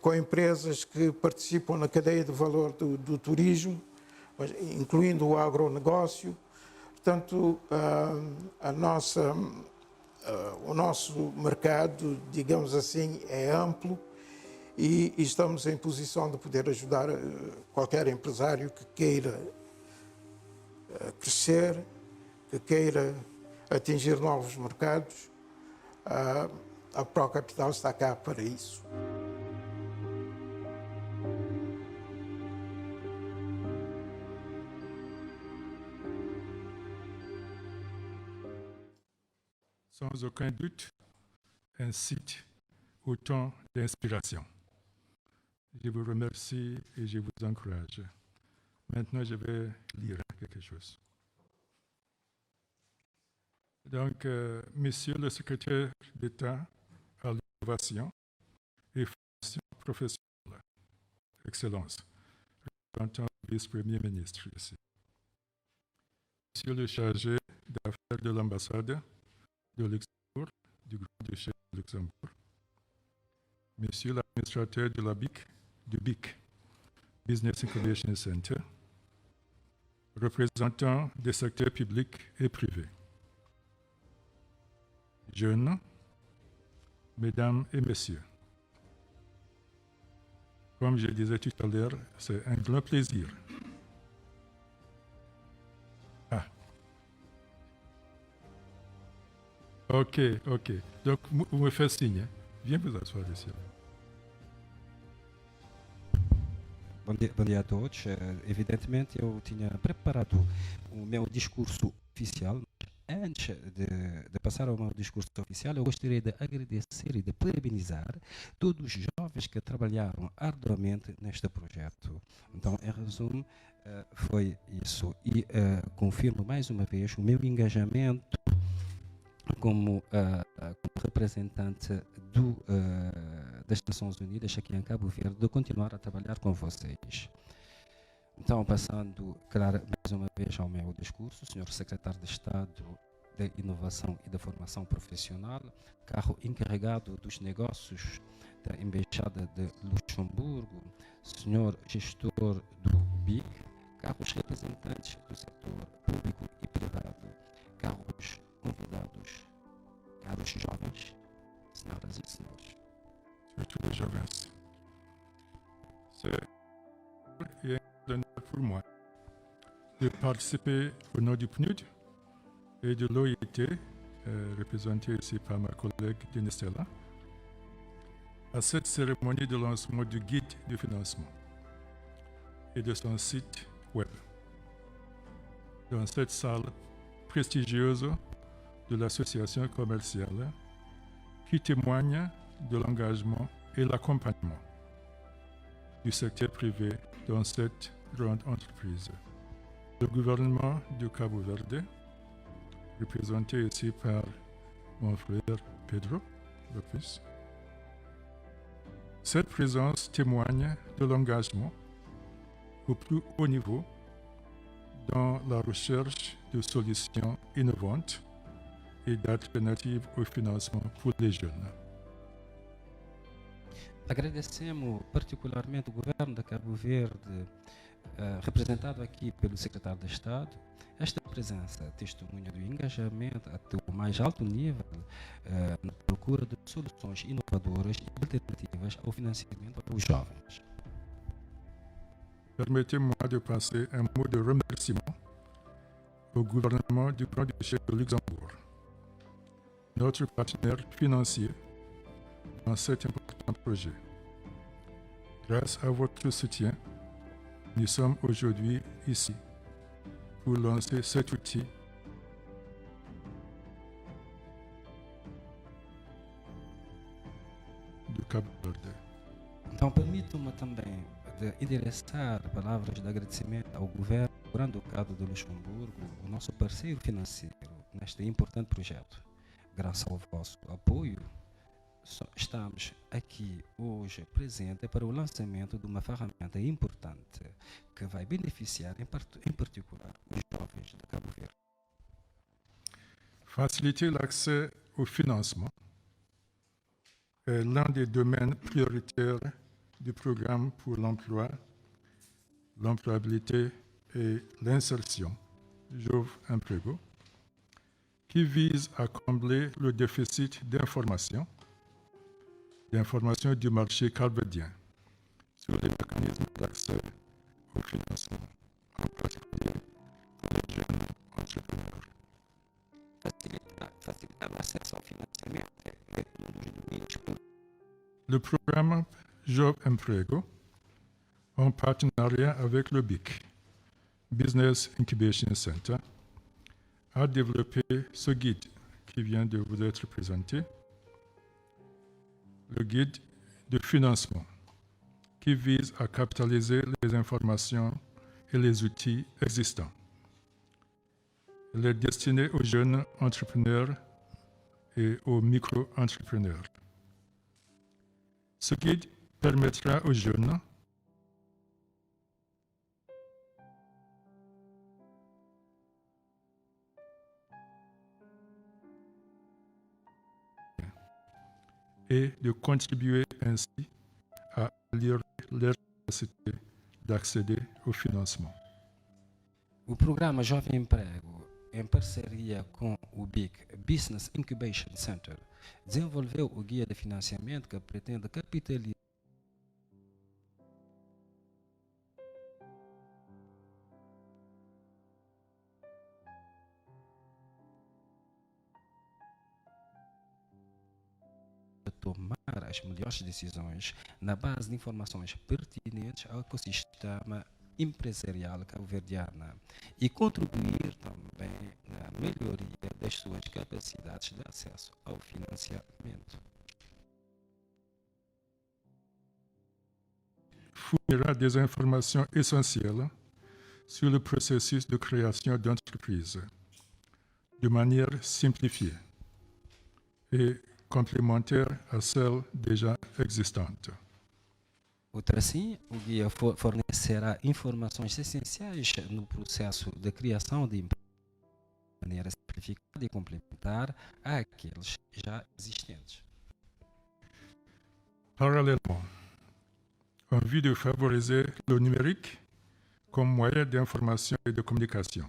com empresas que participam na cadeia de valor do turismo, incluindo o agronegócio. Portanto, o nosso mercado, digamos assim, é amplo e estamos em posição de poder ajudar qualquer empresário que queira crescer, que queira atingir novos mercados. A ProCapital está cá para isso. Sans aucun doute, un site autant d'inspiration. Je vous remercie et je vous encourage. Maintenant, je vais lire quelque chose. Donc, Monsieur le secrétaire d'État à l'innovation et formation professionnelle, Excellence, représentant le vice-premier ministre ici. Monsieur le chargé d'affaires de l'ambassade de Luxembourg, du Grand-Duché de Luxembourg, Monsieur l'administrateur de du BIC, Business Incubation Center, représentants des secteurs publics et privés, jeunes, Mesdames et messieurs, comme je disais tout à l'heure, c'est un grand plaisir. Ah. Ok. Donc, vous me faites signe. Hein? Viens vous asseoir ici. Bom dia a todos. Evidentemente, eu tinha preparado o meu discurso oficial. Antes de passar ao meu discurso oficial, eu gostaria de agradecer e de parabenizar todos os jovens que trabalharam arduamente neste projeto. Então, em resumo, foi isso. E confirmo mais uma vez o meu engajamento como representante das Nações Unidas aqui em Cabo Verde, de continuar a trabalhar com vocês. Então, passando, claro, mais uma vez ao meu discurso, Sr. Secretário de Estado da Inovação e da Formação Profissional, carro encarregado dos negócios da Embaixada de Luxemburgo, Sr. Gestor do BIC, carros representantes do setor público e privado, carros convidados, caros jovens, senhoras e senhores. Surtout les jovens. C'est pour moi de participer au nom du PNUD et de l'OIT, représenté ici par ma collègue Denistella, à cette cérémonie de lancement du guide de financement et de son site web. Dans cette salle prestigieuse de l'association commerciale qui témoigne de l'engagement et l'accompagnement du secteur privé dans cette grande entreprise. Le gouvernement du Cabo Verde, représenté ici par mon frère Pedro Lopez. Cette présence témoigne de l'engagement au plus haut niveau dans la recherche de solutions innovantes et d'alternatives au financement pour les jeunes. Agradecemos particularmente o governo de Cabo Verde, representado aqui pelo secretário de Estado. Esta presença testemunha do engajamento até o mais alto nível na procura de soluções inovadoras e alternativas ao financiamento aos jovens. Permettez-moi de passer un mot de remerciement au gouvernement du Grand-Duché de Luxembourg, notre partenaire financier dans cet important projet. Grâce à votre soutien, nous sommes aujourd'hui ici pour lancer cet outil do Cabo Verde. Então, permitam-me também de endereçar palavras de agradecimento ao governo do Grande Ducado de Luxemburgo, o nosso parceiro financeiro neste importante projeto. Graças ao vosso apoio, estamos aqui hoje presentes para o lançamento de uma ferramenta importante que vai beneficiar em particular os jovens de Cabo Verde. Faciliter l'accès au financement est l'un des domaines prioritaires du programme pour l'emploi, l'employabilité et l'insertion, Jove Emprego, qui vise à combler le déficit d'information du marché calvedien sur les mécanismes d'accès au financement, en particulier pour les jeunes entrepreneurs. Facilitar o acesso ao financiamento é dos domínios. Le programme Jove Emprego, en partenariat avec le BIC, Business Incubation Center, a développé ce guide qui vient de vous être présenté, le guide de financement, qui vise à capitaliser les informations et les outils existants. Il est destiné aux jeunes entrepreneurs et aux micro-entrepreneurs. Ce guide permettra aux jeunes et de contribuer ainsi à améliorer leur capacité d'accéder au financement. O programa Jovem Emprego em parceria com o BIC, Business Incubation Center, desenvolveu o guia de financiamento que pretende capitalizar tomar as melhores decisões na base de informações pertinentes ao ecossistema empresarial cabo-verdiano e contribuir também na melhoria das suas capacidades de acesso ao financiamento. Fournira des informations essentielles sur le processus de création d'entreprise de manière simplifiée et complémentaire à celle déjà existante. Outra assim, o guia fornecerá informações essenciais no processo de criação de empresas de maneira simplificada e complementar àqueles já existentes. Parallèlement, en vue de favoriser le numérique comme moyen d'information et de communication,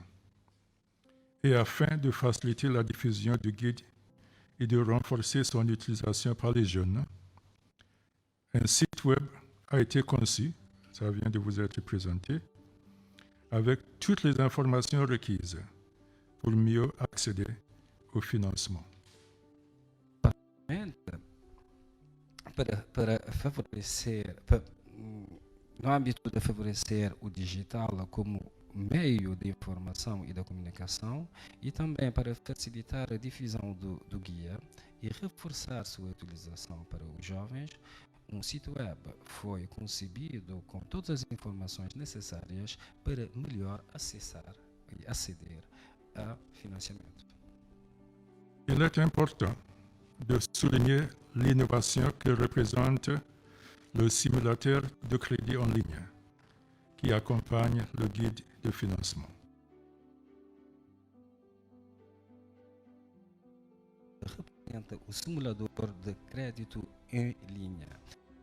et afin de faciliter la diffusion du guide et de renforcer son utilisation par les jeunes, un site web a été conçu, ça vient de vous être présenté, avec toutes les informations requises pour mieux accéder au financement. Para favorecer, no âmbito de favorecer o digital como meio de informação e da comunicação, e também para facilitar a difusão do guia e reforçar sua utilização para os jovens, um sítio web foi concebido com todas as informações necessárias para melhor acessar e aceder a financiamento. Il est important de souligner l'innovation que représente le simulateur de crédit en ligne qui accompagne le guide de financement. Representa o simulador de crédito em linha.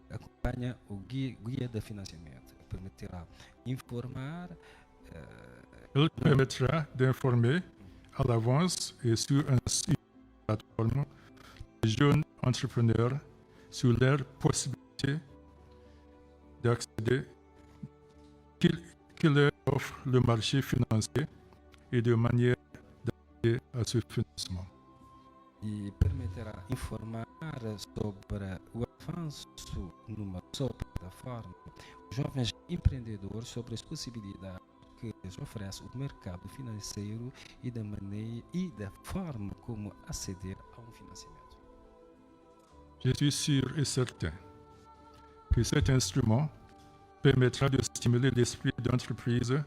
Acompanha o guia de financiamento. Permitirá informar. Il permettra d'informer à l'avance et sur une plateforme les jeunes entrepreneurs sur leurs possibilités d'accéder qu'il leur offre le marché financier et de manière d'accéder à ce financement. E permitirá informar sobre o avanço numa só plataforma os jovens empreendedores sobre as possibilidades que lhes oferece o mercado financeiro e da maneira e da forma como aceder a um financiamento. Je suis sûr et certain que cet instrument permettra de stimuler l'esprit d'entreprise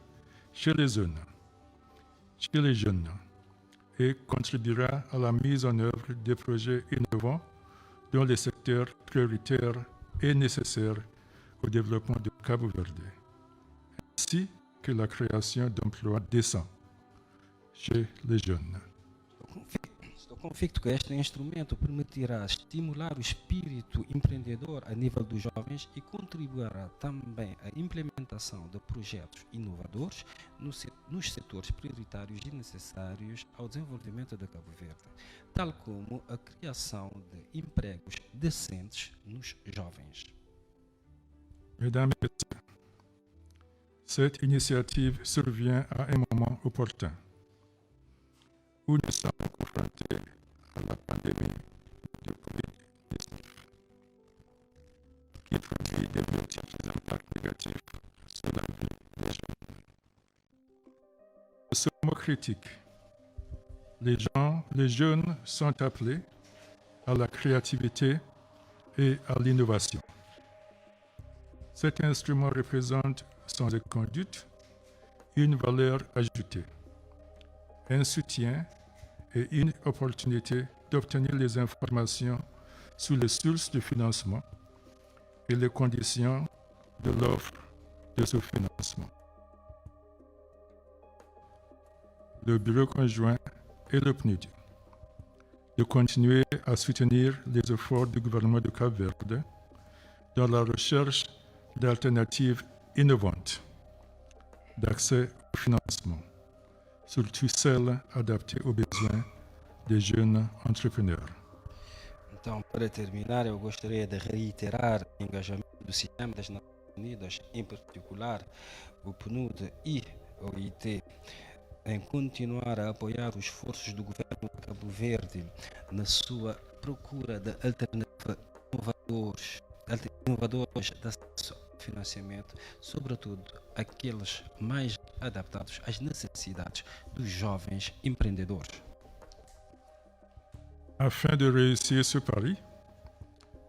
chez les jeunes et contribuera à la mise en œuvre des projets innovants dans les secteurs prioritaires et nécessaires au développement de Cabo Verde, ainsi que la création d'emplois décents chez les jeunes. Estou convicto que este instrumento permitirá estimular o espírito empreendedor a nível dos jovens e contribuirá também à implementação de projetos inovadores nos setores prioritários e necessários ao desenvolvimento de Cabo Verde, tal como a criação de empregos decentes nos jovens. Mesdames et messieurs, cette initiative survient à un moment opportun où nous sommes confrontés à la pandémie de Covid-19 qui produit de multiples impacts négatifs sur la vie des jeunes. Ce moment critique, les jeunes sont appelés à la créativité et à l'innovation. Cet instrument représente sans aucun doute une valeur ajoutée, un soutien et une opportunité d'obtenir les informations sur les sources de financement et les conditions de l'offre de ce financement. Le Bureau conjoint et le PNUD de continuer à soutenir les efforts du gouvernement de Cap-Verde dans la recherche d'alternatives innovantes d'accès au financement, surtout celles adaptées aux besoins des jeunes entrepreneurs. Então, para terminar, eu gostaria de reiterar o engajamento do sistema das Nações Unidas, em particular o PNUD e o OIT, em continuar a apoiar os esforços do governo de Cabo Verde na sua procura de alternativas inovadoras de acesso ao financiamento, sobretudo aqueles mais adaptados às necessidades dos jovens empreendedores. Afin de réussir ce pari,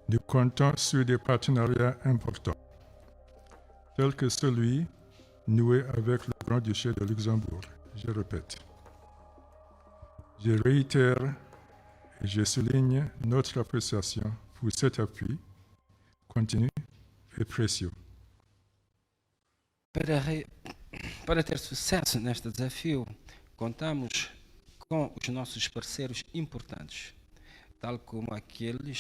nous comptons sur des partenariats importants, tels que celui noué avec le Grand-Duché de Luxembourg. Je répète. Je réitère et je souligne notre appréciation pour cet appui continu et précieux. Para ter sucesso neste desafio, contamos com os nossos parceiros importantes, tal como aquele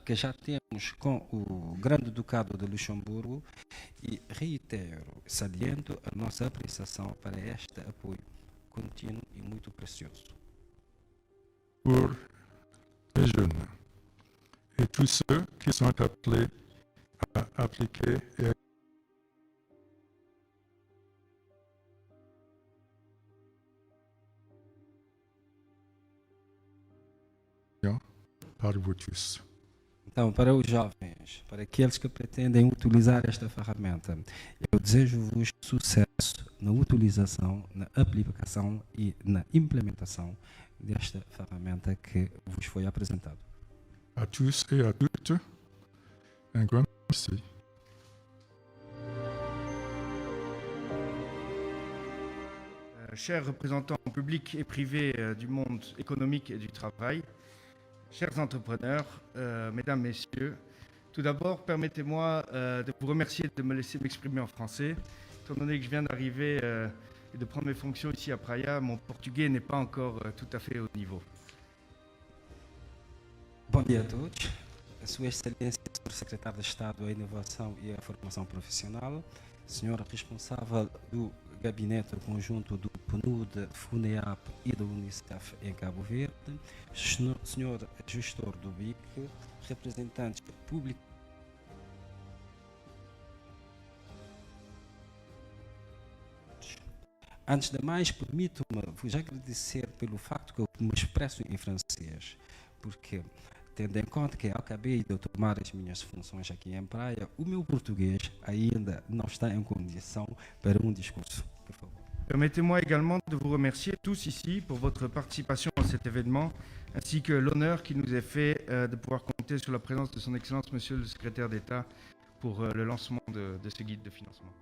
que já temos com o Grande Ducado de Luxemburgo, e reitero, saliento a nossa apreciação para este apoio contínuo e muito precioso. Pour les jeunes et tous ceux qui sont appelés à appliquer et par vous tous. Então, para os jovens, para aqueles que pretendem utilizar esta ferramenta, eu desejo-vos sucesso na utilização, na aplicação e na implementação desta ferramenta que vos foi apresentada. À tous et à toutes, un grand merci. Chers représentants publics et privés du monde économique et du travail, chers entrepreneurs, mesdames, messieurs, tout d'abord, permettez-moi de vous remercier de me laisser m'exprimer en français. Étant donné que je viens d'arriver et de prendre mes fonctions ici à Praia, mon portugais n'est pas encore tout à fait au niveau. Bom dia a todos. A Sua Excelência, Sr. Secretário de Estado à Inovação e à Formação Profissional, Senhora responsável do Gabinete Conjunto do PNUD, FUNEAP e do UNICEF em Cabo Verde, Senhor Gestor do BIC, representantes públicos. Antes de mais, permito-me vos agradecer pelo facto que eu me expresso em francês, porque, tendo em conta que eu acabei de tomar as minhas funções aqui em Praia, o meu português ainda não está em condição para um discurso. Por favor. Permettez-moi également de vous remercier tous ici pour votre participation à cet événement, ainsi que l'honneur qui nous est fait de pouvoir compter sur la présence de son Excellence, Monsieur le Secrétaire d'État, pour le lancement de ce guide de financement.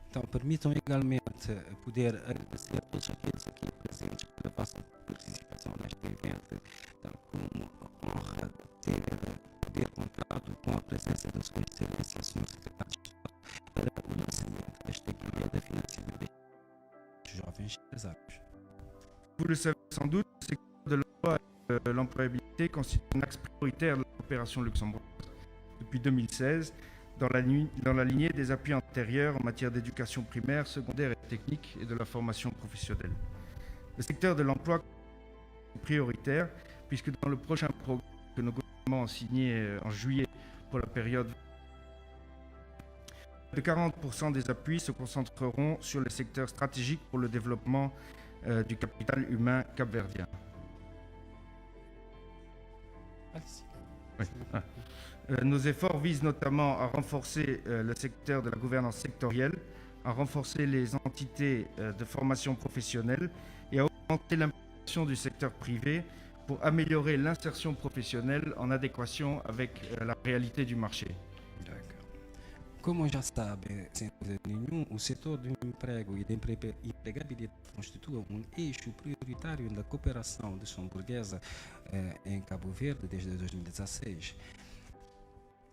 Então, permitam igualmente poder agradecer a todos aqueles aqui presentes pela vossa participação neste evento, tal como a honra de ter contado com a presença da Sua Excelência, Sr. Secretário de Estado, para o lançamento desta guia de financiamento dos jovens empresários. Vous le savez sans doute, le secteur de l'emploi et de l'employabilité constitue un axe prioritaire de la coopération luxembourgeoise depuis 2016, dans la lignée des appuis antérieurs en matière d'éducation primaire, secondaire et technique et de la formation professionnelle. Le secteur de l'emploi est prioritaire puisque dans le prochain programme que nos gouvernements ont signé en juillet pour la période, de 40% des appuis se concentreront sur les secteurs stratégiques pour le développement du capital humain capverdien. Nos efforts visent notamment à renforcer le secteur de la gouvernance sectorielle, à renforcer les entités de formation professionnelle et à augmenter l'implication du secteur privé pour améliorer l'insertion professionnelle en adéquation avec la réalité du marché. Como já sabem, sem dúvida nenhum, o setor do emprego e da empregabilidade constitui um eixo prioritário da cooperação luxemburguesa em Cabo Verde desde 2016.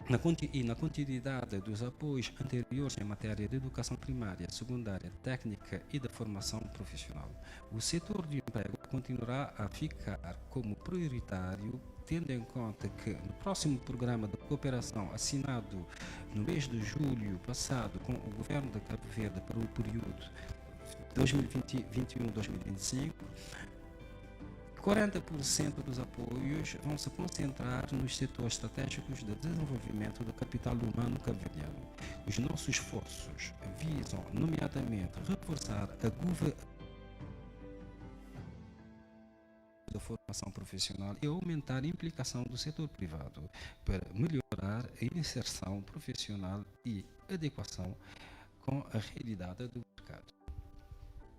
Na continuidade dos apoios anteriores em matéria de educação primária, secundária, técnica e da formação profissional, o setor do emprego continuará a ficar como prioritário, tendo em conta que no próximo programa de cooperação assinado no mês de julho passado com o governo de Cabo Verde para o período 2021-2025, 40% dos apoios vão se concentrar nos setores estratégicos de desenvolvimento do capital humano cabo-verdiano. Os nossos esforços visam, nomeadamente, reforçar a governança da formação profissional e aumentar a implicação do setor privado para melhorar a inserção profissional e adequação com a realidade do mercado.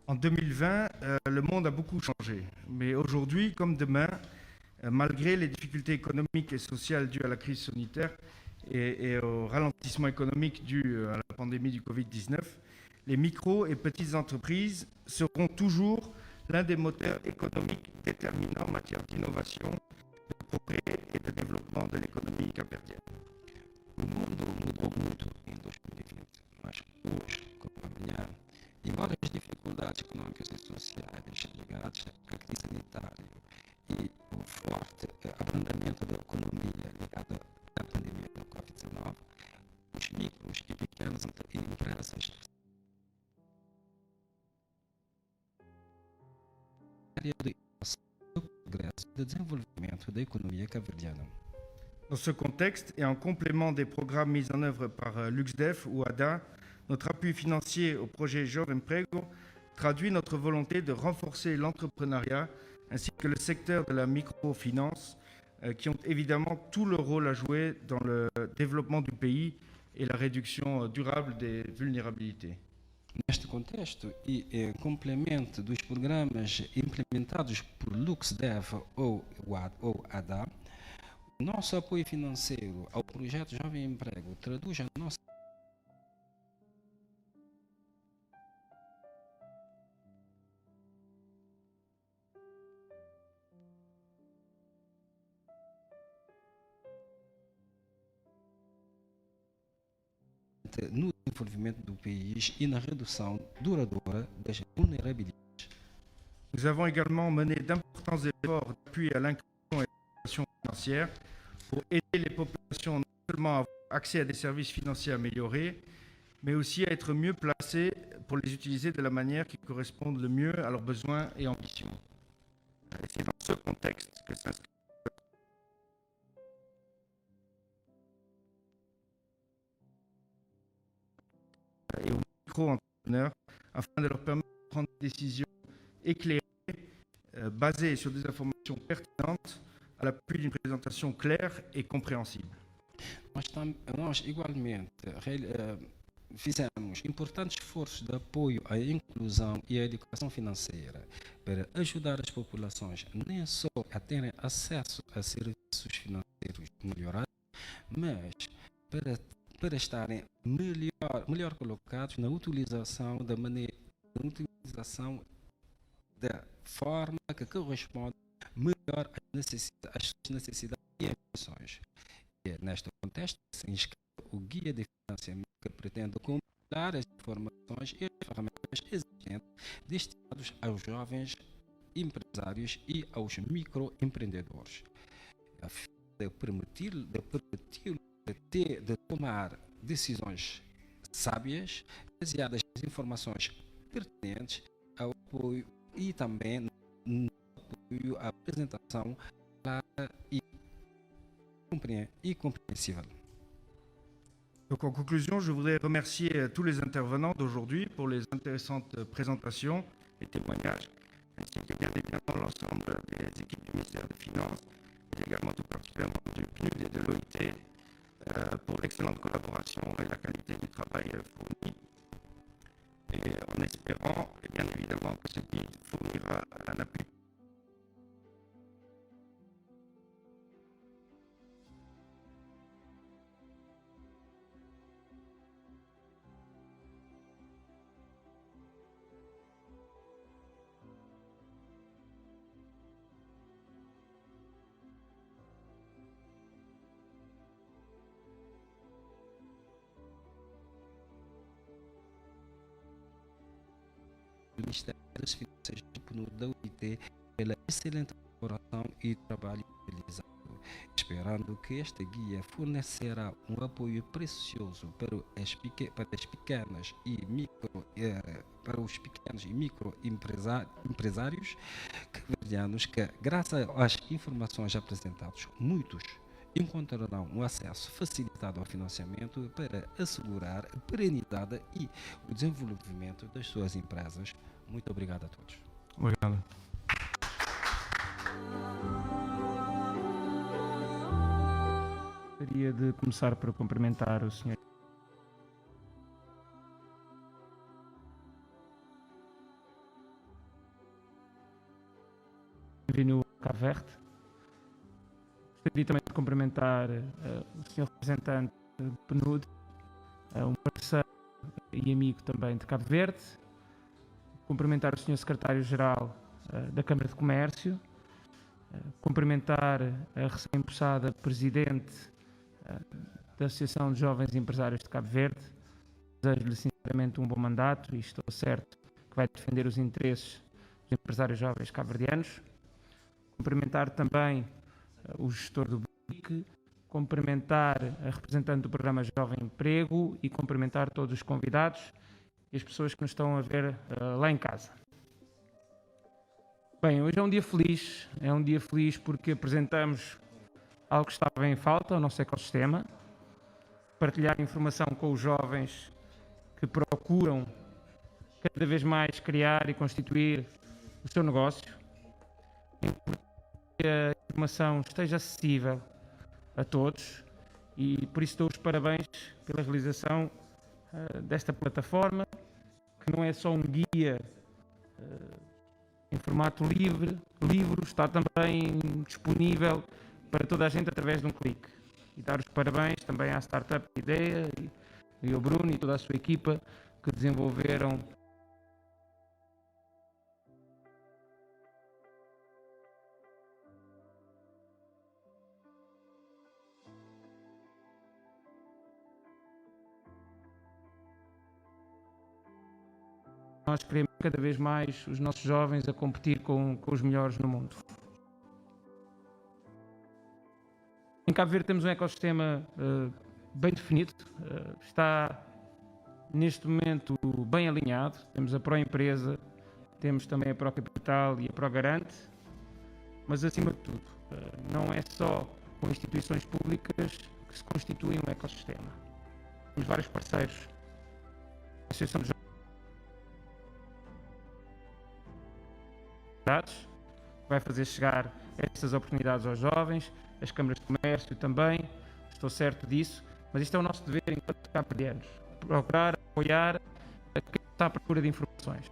En 2020, le monde a beaucoup changé. Mais aujourd'hui, comme demain, malgré les difficultés économiques et sociales dues à la crise sanitaire et au ralentissement économique dû à la pandémie du Covid-19, les micro et petites entreprises seront toujours l'un des moteurs économiques déterminants en matière d'innovation, de progrès et de développement de l'économie capverdienne. O mundo mudou muito em 2020, mas hoje, como amanhã, embora as dificuldades econômicas e sociais ligadas à crise sanitária e o forte abrandamento da economia ligado à pandemia da Covid-19, os micros e pequenas empresas área de progresso e de desenvolvimento da economia cabo-verdiana. Dans ce contexte, et en complément des programmes mis en œuvre par l'UXDEF ou ADA, notre appui financier au projet Jovem Emprego traduit notre volonté de renforcer l'entrepreneuriat ainsi que le secteur de la microfinance, qui ont évidemment tout leur rôle à jouer dans le développement du pays et la réduction durable des vulnérabilités. Neste contexto e em complemento dos programas implementados por LuxDev ou ADA, o nosso apoio financeiro ao projeto Jovem Emprego traduz a nossa no desenvolvimento do país e na redução duradoura das vulnerabilidades. Nous avons également mené d'importants efforts d'appui à l'inclusion et à l'éducation financière pour aider les populations non seulement à avoir accès à des services financiers améliorés, mais aussi à être mieux placées pour les utiliser de la manière qui corresponde le mieux à leurs besoins et ambitions. Et c'est dans ce contexte que s'inscrit et aux micro-entrepreneurs afin de leur permettre de prendre des décisions éclairées, basées sur des informations pertinentes, à l'appui d'une présentation claire et compréhensible. Nós igualmente fizemos importantes esforços de apoio à inclusão e à educação financeira para ajudar as populações nem só a terem acesso a serviços financeiros melhorados, mas para estarem melhor colocados na utilização da forma que corresponde melhor às suas necessidades e ambições. E neste contexto se inscreve o Guia de Financiamento que pretende compilar as informações e as ferramentas existentes destinadas aos jovens empresários e aos microempreendedores, a fim de permitir-lhe de tomar decisões sábias, baseadas nas informações pertinentes ao apoio e também no apoio à apresentação clara e compreensível. Donc en conclusion, je voudrais remercier tous les intervenants d'aujourd'hui pour les intéressantes présentations et témoignages, ainsi que bien évidemment l'ensemble des équipes du ministère des Finances, et également tout particulièrement du PNUD et de l'OIT pour l'excellente collaboration et la qualité du travail fourni. Et en espérant, et bien évidemment, que ce guide fournira un appui Ministério das Finanças e PNUD da UIT pela excelente colaboração e trabalho realizado, esperando que esta guia fornecerá um apoio precioso para os pequenos e micro empresários cabo-verdianos que, graças às informações apresentadas, muitos encontrarão um acesso facilitado ao financiamento para assegurar a perenidade e o desenvolvimento das suas empresas. Muito obrigado a todos. Obrigado. Gostaria de começar por cumprimentar o Sr. Bem-vindo a Cabo Verde. Gostaria também de cumprimentar o Sr. representante do PNUD, um parceiro e amigo também de Cabo Verde. Cumprimentar o Sr. Secretário-Geral da Câmara de Comércio. Cumprimentar a recém-possada Presidente da Associação de Jovens Empresários de Cabo Verde. Desejo-lhe sinceramente um bom mandato e estou certo que vai defender os interesses dos empresários jovens cabo-verdianos. Cumprimentar também o gestor do BIC, cumprimentar a representante do programa Jovem Emprego e cumprimentar todos os convidados e as pessoas que nos estão a ver lá em casa. Bem, hoje é um dia feliz porque apresentamos algo que estava em falta, o nosso ecossistema, partilhar informação com os jovens que procuram cada vez mais criar e constituir o seu negócio, que a informação esteja acessível a todos e por isso dou os parabéns pela realização desta plataforma, que não é só um guia em formato livre, está também disponível para toda a gente através de um clique. E dar os parabéns também à Startup Ideia e ao Bruno e toda a sua equipa que desenvolveram nós queremos cada vez mais os nossos jovens a competir com os melhores no mundo. Em Cabo Verde temos um ecossistema bem definido, está neste momento bem alinhado, temos a Proempresa, temos também a Procapital e a Progarante, mas acima de tudo, não é só com instituições públicas que se constitui um ecossistema. Temos vários parceiros, a Associação de Jovens vai fazer chegar estas oportunidades aos jovens, as câmaras de comércio também, estou certo disso, mas isto é o nosso dever enquanto cabo-verdianos, procurar apoiar a quem está à procura de informações.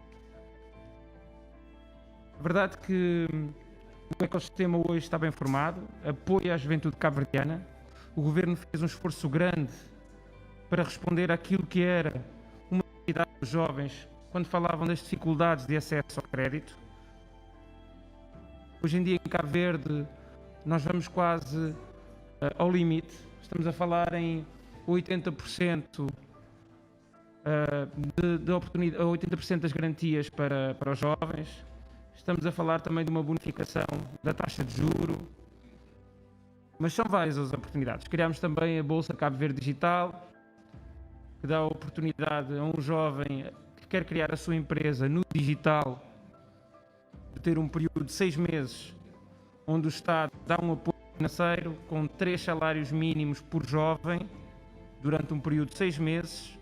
A verdade é que o ecossistema hoje está bem formado, apoia a juventude cabo-verdiana, o Governo fez um esforço grande para responder àquilo que era uma necessidade dos jovens quando falavam das dificuldades de acesso ao crédito. Hoje em dia em Cabo Verde nós vamos quase ao limite, estamos a falar em 80% de oportunidade, 80% das garantias para os jovens, estamos a falar também de uma bonificação da taxa de juro, mas são várias as oportunidades. Criámos também a Bolsa Cabo Verde Digital, que dá a oportunidade a um jovem que quer criar a sua empresa no digital, de ter um período de 6 meses, onde o Estado dá um apoio financeiro com 3 salários mínimos por jovem, durante um período de 6 meses.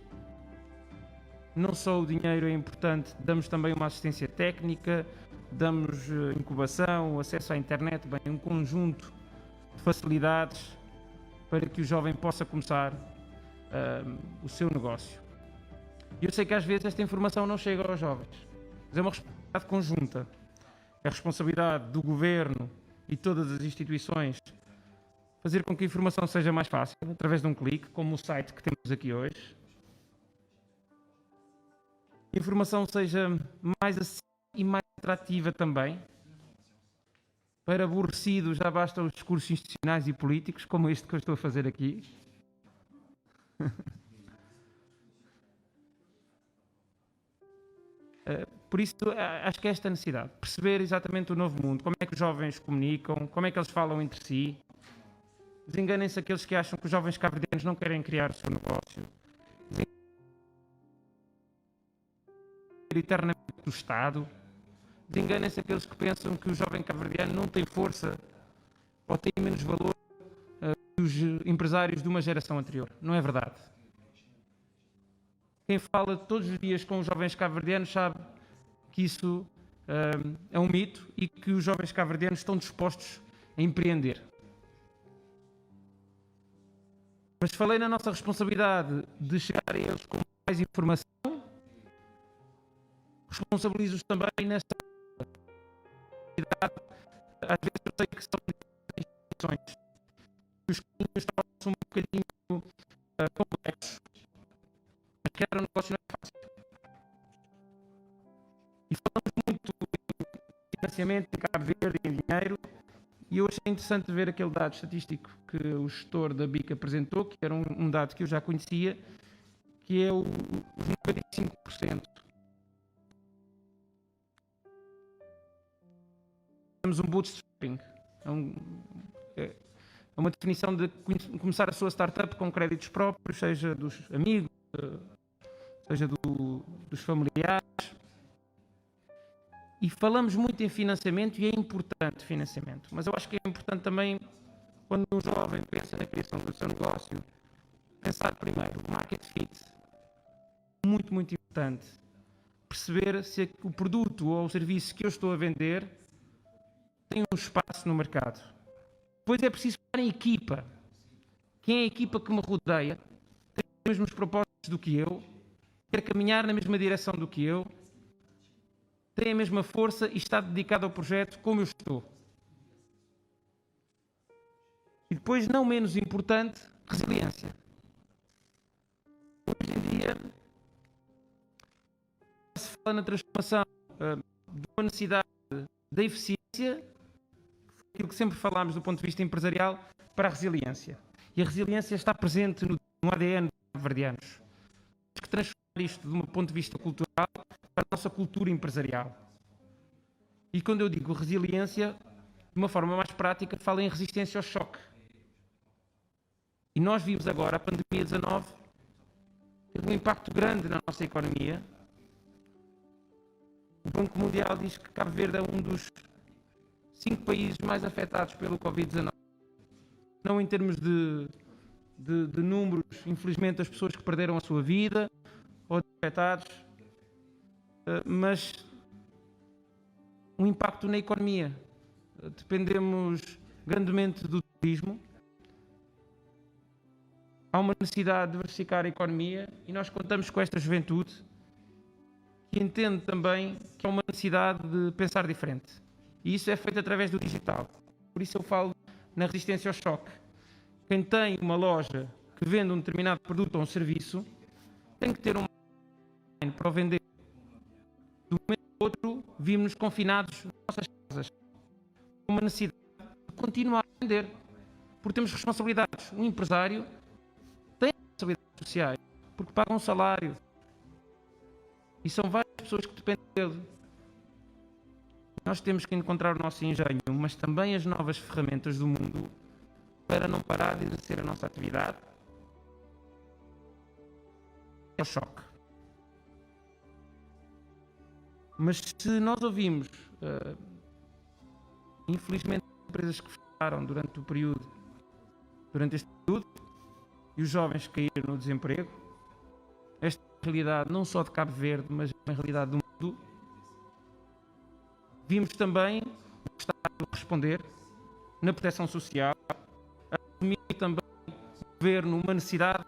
Não só o dinheiro é importante, damos também uma assistência técnica, damos incubação, acesso à internet, bem, um conjunto de facilidades para que o jovem possa começar o seu negócio. Eu sei que às vezes esta informação não chega aos jovens, mas é uma responsabilidade conjunta. É a responsabilidade do Governo e todas as instituições fazer com que a informação seja mais fácil, através de um clique, como o site que temos aqui hoje. A informação seja mais acessível e mais atrativa também. Para aborrecidos já bastam os discursos institucionais e políticos, como este que eu estou a fazer aqui. Por isso, acho que é esta necessidade, perceber exatamente o novo mundo, como é que os jovens comunicam, como é que eles falam entre si. Desenganem-se aqueles que acham que os jovens cabo-verdianos não querem criar o seu negócio. Eternamente do Estado. Desenganem-se aqueles que pensam que o jovem cabo-verdiano não tem força ou tem menos valor que os empresários de uma geração anterior. Não é verdade. Quem fala todos os dias com os jovens cabo-verdianos sabe que isso é um mito e que os jovens cabo-verdianos estão dispostos a empreender. Mas falei na nossa responsabilidade de chegar a eles com mais informação. Responsabilizo-os também nessa idade. Às vezes eu sei que são instituições. Os caminhos tornam-se um bocadinho complexos. Mas criar um negócio não é fácil. E falamos muito em financiamento, em Cabo Verde, em dinheiro. E eu achei interessante ver aquele dado estatístico que o gestor da BIC apresentou, que era um dado que eu já conhecia, que é os 95%. Temos um bootstrapping. É uma definição de começar a sua startup com créditos próprios, seja dos amigos, seja dos familiares. E falamos muito em financiamento e é importante financiamento, mas eu acho que é importante também, quando um jovem pensa na criação do seu negócio, pensar primeiro o market fit. Muito, muito importante. Perceber se o produto ou o serviço que eu estou a vender tem um espaço no mercado. Depois é preciso estar em equipa. Quem é a equipa que me rodeia tem os mesmos propósitos do que eu, quer caminhar na mesma direção do que eu, tem a mesma força e está dedicado ao projeto como eu estou. E depois, não menos importante, resiliência. Hoje em dia, se fala na transformação de uma necessidade da eficiência, aquilo que sempre falámos do ponto de vista empresarial, para a resiliência. E a resiliência está presente no ADN dos cabo-verdianos. Temos que transformar isto de um ponto de vista cultural para a nossa cultura empresarial. E quando eu digo resiliência, de uma forma mais prática, falo em resistência ao choque. E nós vimos agora, a pandemia 19, teve um impacto grande na nossa economia. O Banco Mundial diz que Cabo Verde é um dos 5 países mais afetados pelo Covid-19. Não em termos de números, infelizmente, das pessoas que perderam a sua vida, ou de afetados, mas um impacto na economia. Dependemos grandemente do turismo. Há uma necessidade de diversificar a economia e nós contamos com esta juventude que entende também que há uma necessidade de pensar diferente. E isso é feito através do digital. Por isso eu falo na resistência ao choque. Quem tem uma loja que vende um determinado produto ou um serviço tem que ter um online para o vender. Do momento ao outro, vimos-nos confinados nas nossas casas. Uma necessidade de continuar a vender. Porque temos responsabilidades. Um empresário tem responsabilidades sociais porque paga um salário. E são várias pessoas que dependem dele. Nós temos que encontrar o nosso engenho, mas também as novas ferramentas do mundo para não parar de exercer a nossa atividade. É o choque. Mas se nós ouvimos, infelizmente, empresas que fecharam durante este período, e os jovens caíram no desemprego, esta é a realidade não só de Cabo Verde, mas é a realidade do mundo. Vimos também o Estado responder na proteção social, assumir também o governo uma necessidade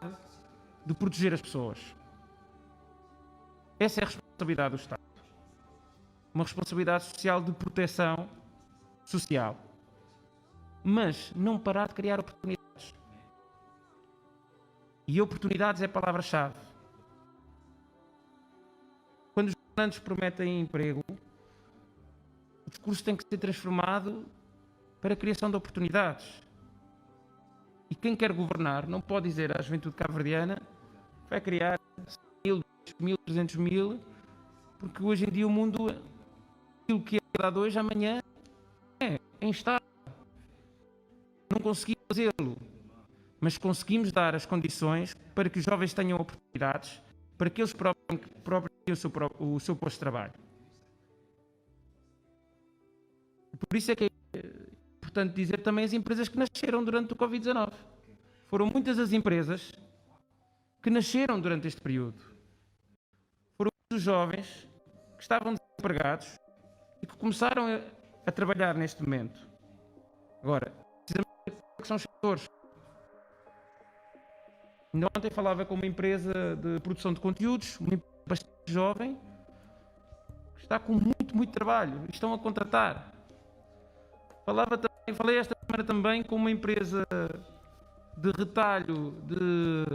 de proteger as pessoas. Essa é a responsabilidade do Estado. Uma responsabilidade social de proteção social. Mas não parar de criar oportunidades. E oportunidades é a palavra-chave. Quando os governantes prometem emprego, o discurso tem que ser transformado para a criação de oportunidades. E quem quer governar não pode dizer à juventude cabo-verdiana que vai criar 100 mil, 200 mil, 300 mil, porque hoje em dia o mundo, aquilo que é verdade hoje, amanhã é instável. Não conseguimos fazê-lo, mas conseguimos dar as condições para que os jovens tenham oportunidades, para que eles próprios tenham o seu posto de trabalho. Por isso é que é importante dizer também as empresas que nasceram durante o Covid-19. Foram muitas as empresas que nasceram durante este período. Foram muitos os jovens que estavam desempregados e que começaram a trabalhar neste momento. Agora, precisamente o que são os setores. Ainda ontem falava com uma empresa de produção de conteúdos, uma empresa bastante jovem, que está com muito trabalho e estão a contratar. Falei esta semana também com uma empresa de retalho de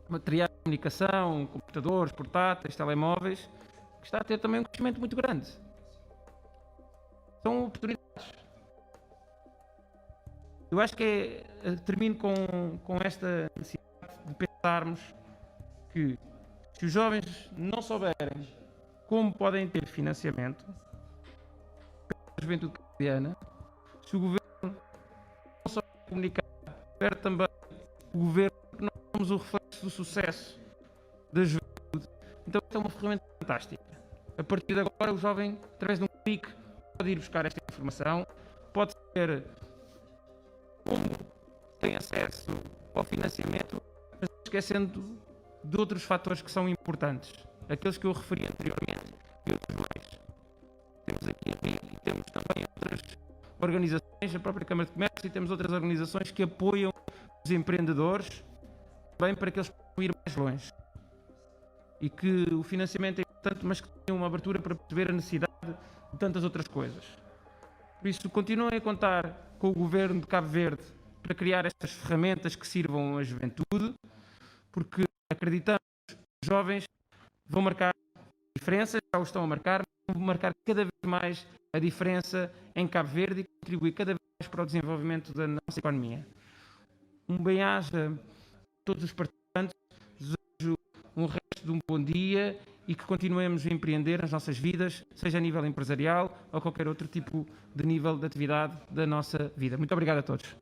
materiais de comunicação, computadores, portáteis, telemóveis, que está a ter também um crescimento muito grande. São oportunidades. Eu acho que termino com esta necessidade de pensarmos que se os jovens não souberem como podem ter financiamento pela juventude cabo-verdiana, se o governo não souber comunicar, espero também o governo que nós somos o reflexo do sucesso da juventude, então esta é uma ferramenta fantástica. A partir de agora o jovem, através de um clique, pode ir buscar esta informação, pode saber como tem acesso ao financiamento, mas esquecendo de outros fatores que são importantes, aqueles que eu referi anteriormente e outros mais. Temos aqui e temos também outras organizações, a própria Câmara de Comércio, e temos outras organizações que apoiam os empreendedores bem para que eles possam ir mais longe. E que o financiamento é importante, mas que tenham uma abertura para perceber a necessidade de tantas outras coisas. Por isso, continuem a contar com o Governo de Cabo Verde para criar estas ferramentas que sirvam à juventude, porque acreditamos que os jovens vão marcar diferenças, já o estão a marcar, vão marcar cada vez mais a diferença em Cabo Verde e contribuir cada vez mais para o desenvolvimento da nossa economia. Um bem-aja a todos os participantes, desejo um resto de um bom dia e que continuemos a empreender nas nossas vidas, seja a nível empresarial ou qualquer outro tipo de nível de atividade da nossa vida. Muito obrigado a todos.